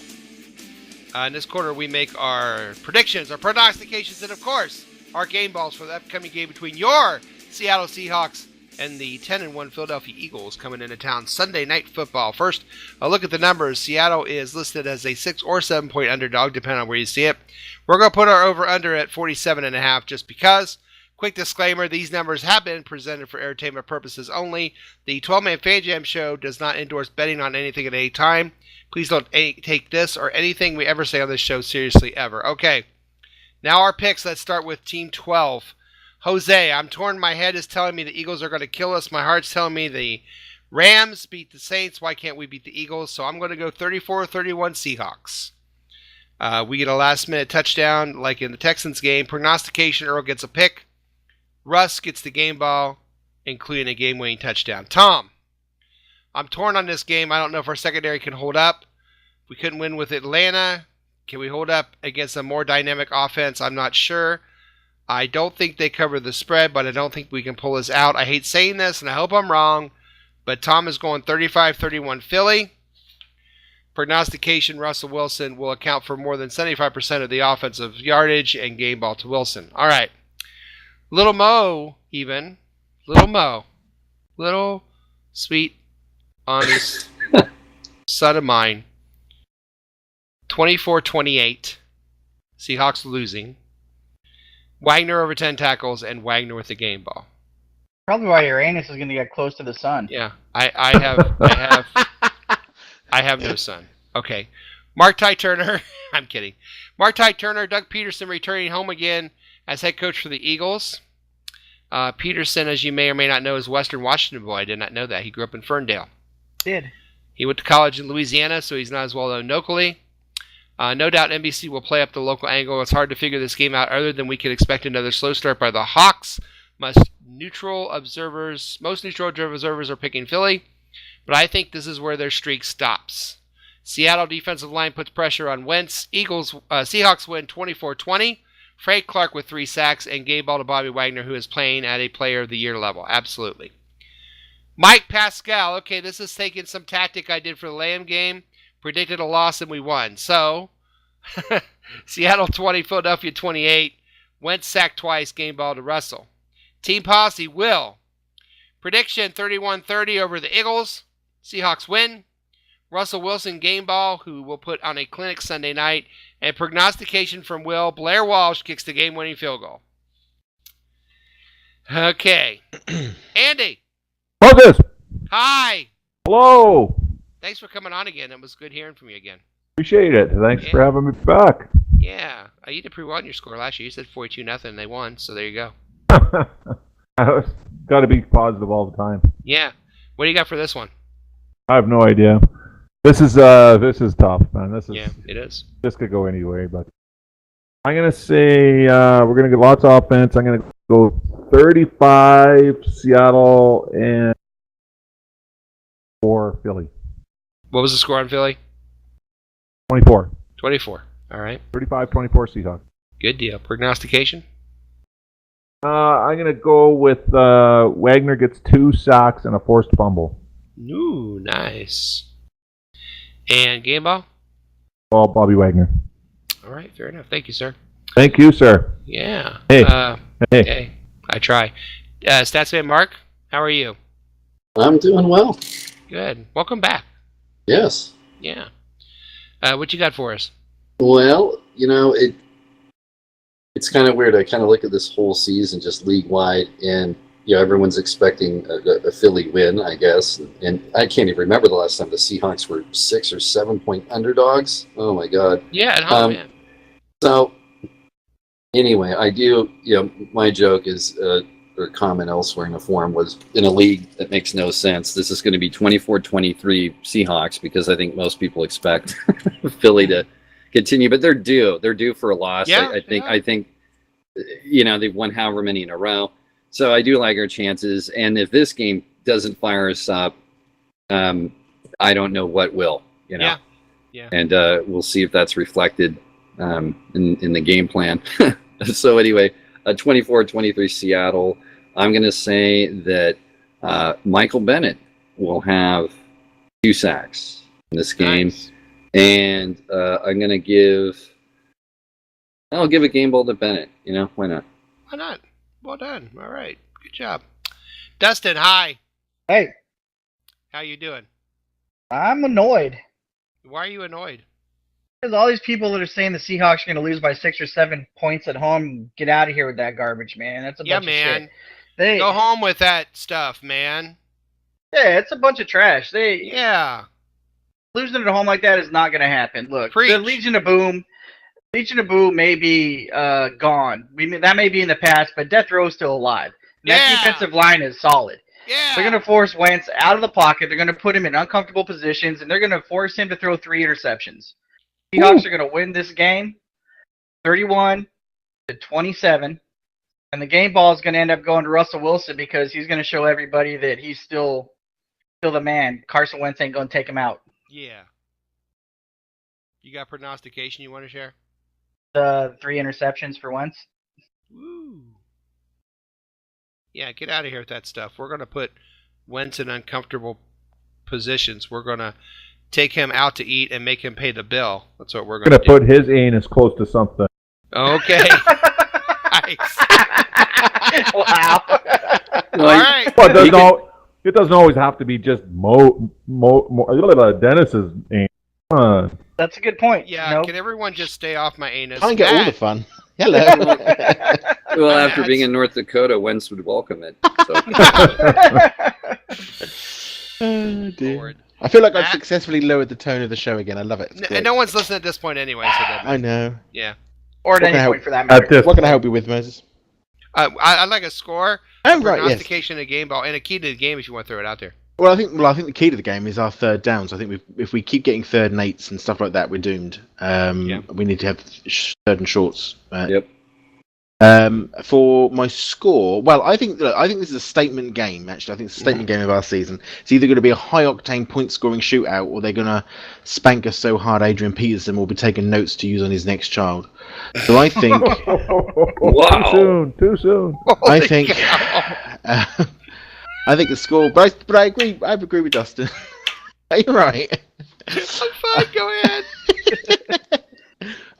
In this quarter, we make our predictions, our prognostications, and, of course, our game balls for the upcoming game between your Seattle Seahawks and the 10-1 Philadelphia Eagles coming into town Sunday Night Football. First, a look at the numbers. Seattle is listed as a 6 or 7 point underdog, depending on where you see it. We're going to put our over-under at 47.5 just because. Quick disclaimer, these numbers have been presented for entertainment purposes only. The 12-man Fan Jam show does not endorse betting on anything at any time. Please don't take this or anything we ever say on this show seriously ever. Okay, now our picks. Let's start with Team 12. Jose, I'm torn. My head is telling me the Eagles are going to kill us. My heart's telling me the Rams beat the Saints. Why can't we beat the Eagles? So I'm going to go 34-31 Seahawks. We get a last-minute touchdown like in the Texans game. Prognostication, Earl gets a pick. Russ gets the game ball, including a game-winning touchdown. Tom, I'm torn on this game. I don't know if our secondary can hold up. We couldn't win with Atlanta. Can we hold up against a more dynamic offense? I'm not sure. I don't think they cover the spread, but I don't think we can pull this out. I hate saying this, and I hope I'm wrong, but Tom is going 35-31 Philly. Prognostication, Russell Wilson will account for more than 75% of the offensive yardage and game ball to Wilson. All right. Little Mo, even. Little sweet, honest son of mine. 24-28. Seahawks losing. Wagner over 10 tackles and Wagner with the game ball. Probably why Uranus is going to get close to the sun. Yeah, I have no son. Okay. Mark Ty Turner. I'm kidding. Mark Ty Turner, Doug Peterson returning home again as head coach for the Eagles. Peterson, as you may or may not know, is a Western Washington boy. I did not know that. He grew up in Ferndale. Did. He went to college in Louisiana, so he's not as well known locally. No doubt NBC will play up the local angle. It's hard to figure this game out other than we could expect another slow start by the Hawks. Most neutral observers are picking Philly, but I think this is where their streak stops. Seattle defensive line puts pressure on Wentz. Seahawks win 24-20. Frank Clark with 3 sacks, and game ball to Bobby Wagner, who is playing at a player of the year level. Absolutely. Mike Pascal. Okay, this is taking some tactic I did for the Lamb game. Predicted a loss, and we won. So, Seattle 20, Philadelphia 28. Wentz sacked twice, game ball to Russell. Team Posse, Will. Prediction 31-30 over the Eagles. Seahawks win. Russell Wilson, game ball, who will put on a clinic Sunday night. And prognostication from Will, Blair Walsh kicks the game-winning field goal. Okay. Andy. Focus. Hi. Hello. Thanks for coming on again. It was good hearing from you again. Appreciate it. Thanks for having me back. Yeah. You did pretty well in your score last year. You said 42-0 and they won, so there you go. Got to be positive all the time. Yeah. What do you got for this one? I have no idea. This is tough, man. Yeah, it is. This could go anyway, but I'm gonna say we're gonna get lots of offense. I'm gonna go 35 Seattle and 4 Philly. What was the score on Philly? 24. 24. All right. 35-24 Seahawks. Good deal. Prognostication? I'm gonna go with Wagner gets 2 sacks and a forced fumble. Ooh, nice. And game ball? Ball, Bobby Wagner. All right, fair enough. Thank you, sir. Thank you, sir. Yeah. Hey. Hey. I try. Statsman Mark, how are you? I'm doing well. Good. Welcome back. Yes. Yeah. What you got for us? Well, it's kind of weird. I kind of look at this whole season just league-wide, and everyone's expecting a Philly win, I guess. And I can't even remember the last time the Seahawks were 6 or 7 point underdogs. Oh my God. Yeah, at home, man. So anyway, I do. My joke is, or comment elsewhere in the forum was, in a league that makes no sense, this is going to be 24-23 Seahawks, because I think most people expect Philly to continue, but they're due. They're due for a loss. Yeah, I think they've won however many in a row. So I do like our chances, and if this game doesn't fire us up, I don't know what will. Yeah. And we'll see if that's reflected in the game plan. So anyway, 24-23 Seattle. I'm going to say that Michael Bennett will have 2 sacks in this game, Nice. and I'm going to give a game ball to Bennett. Why not? Why not? Well done. All right. Good job. Dustin, hi. Hey, How you doing? I'm annoyed. Why are you annoyed? Because all these people that are saying the Seahawks are going to lose by 6 or 7 points at home, get out of here with that garbage, man. That's a bunch of shit. Go home with that stuff, man. Yeah, it's a bunch of trash. Yeah. Losing at home like that is not going to happen. Look, Preach. the Legion of Boom may be gone. That may be in the past, but Death Row's still alive. And that defensive line is solid. Yeah. They're going to force Wentz out of the pocket. They're going to put him in uncomfortable positions, and they're going to force him to throw 3 interceptions. Seahawks are going to win this game 31-27, and the game ball is going to end up going to Russell Wilson, because he's going to show everybody that he's still the man. Carson Wentz ain't going to take him out. Yeah. You got prognostication you want to share? 3 interceptions for Wentz. Woo. Yeah, get out of here with that stuff. We're going to put Wentz in uncomfortable positions. We're going to take him out to eat and make him pay the bill. That's what we're going to do. Put his anus close to something. Okay. Nice. Wow. All right. Well, it doesn't always have to be just Dennis's anus. That's a good point. Yeah, Can everyone just stay off my anus? I get all the fun. Hello. Well, after being in North Dakota, Wentz would welcome it. So. Oh, dear. I feel like I've successfully lowered the tone of the show again. I love it. And no one's listening at this point anyway. So I know. Yeah. Or at any point for that matter. What can I help you with, Moses? I'd like a score, prognostication, a game ball, and a key to the game if you want to throw it out there. Well, I think the key to the game is our third downs. I think if we keep getting 3rd and 8s and stuff like that, we're doomed. We need to have 3rd and shorts. Yep. For my score, well, I think this is a statement game. Actually, I think it's a statement game of our season. It's either going to be a high octane point scoring shootout, or they're going to spank us so hard Adrian Peterson will be taking notes to use on his next child. So I think, Wow. Too soon. I think the score. But I agree. I agree with Dustin. You're right. I'm fine. Go ahead.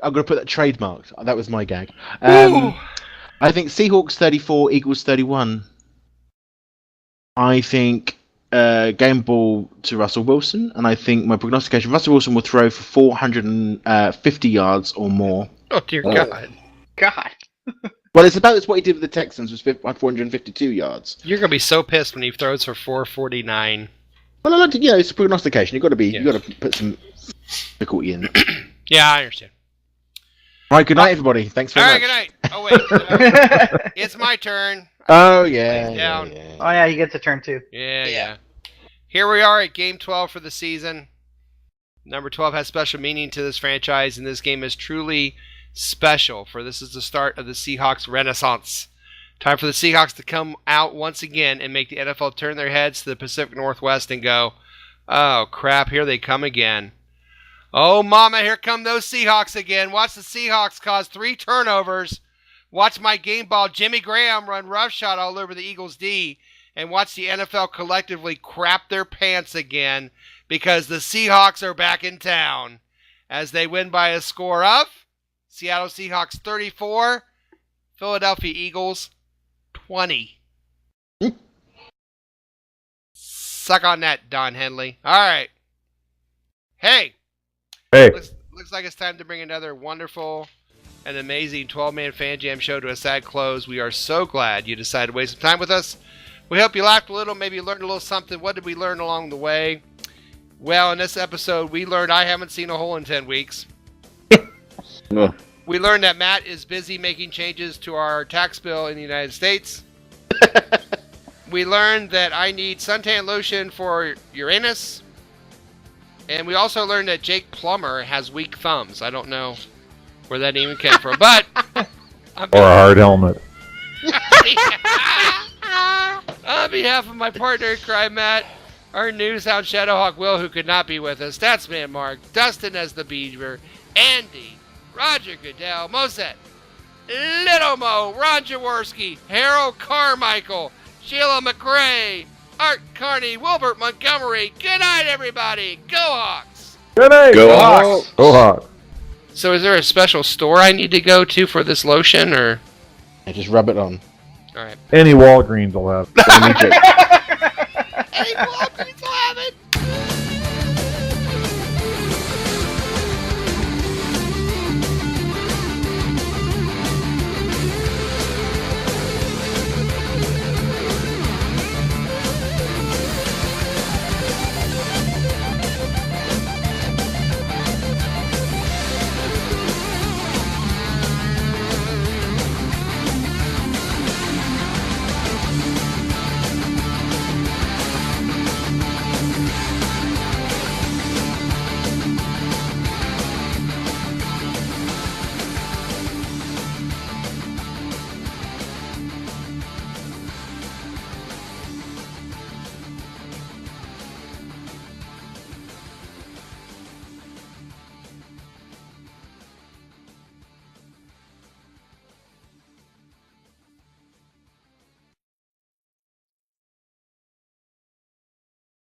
I'm going to put that trademarked. That was my gag. I think Seahawks 34, Eagles 31. I think game ball to Russell Wilson, and I think my prognostication: Russell Wilson will throw for 450 yards or more. Oh dear God! God. Well, it's what he did with the Texans, was 452 yards. You're gonna be so pissed when he throws for 449. Well, I like to, it's a prognostication. You've got to put some difficulty in. Yeah, I understand. All right, good night, everybody. Thanks very much. All right, good night. Oh wait, it's my turn. Oh yeah. Oh yeah, he gets a turn too. Yeah. Here we are at Game 12 for the season. Number 12 has special meaning to this franchise, and this game is truly special, for this is the start of the Seahawks renaissance. Time for the Seahawks to come out once again and make the NFL turn their heads to the Pacific Northwest and go, oh crap, here they come again. Oh mama, here come those Seahawks again. Watch the Seahawks cause 3 turnovers. Watch my game ball Jimmy Graham run roughshod all over the Eagles D, and watch the NFL collectively crap their pants again, because the Seahawks are back in town as they win by a score of Seattle Seahawks 34, Philadelphia Eagles 20. Suck on that, Don Henley. All right. Hey. Looks like it's time to bring another wonderful and amazing 12-man Fan Jam show to a sad close. We are so glad you decided to waste some time with us. We hope you laughed a little, maybe learned a little something. What did we learn along the way? Well, in this episode, we learned I haven't seen a hole in 10 weeks. No. We learned that Matt is busy making changes to our tax bill in the United States. We learned that I need suntan lotion for Uranus. And we also learned that Jake Plummer has weak thumbs. I don't know where that even came from, but... Or a hard helmet. On behalf of my partner in crime, Matt, our news hound Shadowhawk Will, who could not be with us, Statsman Mark, Dustin as the Beaver, Andy, Roger Goodell, Moset, Little Mo, Ron Jaworski, Harold Carmichael, Sheila McRae, Art Carney, Wilbert Montgomery. Good night, everybody. Go Hawks. Good night. Go Hawks. Go Hawks. So is there a special store I need to go to for this lotion, or? Yeah, just rub it on. All right. Any Walgreens will have. Any Walgreens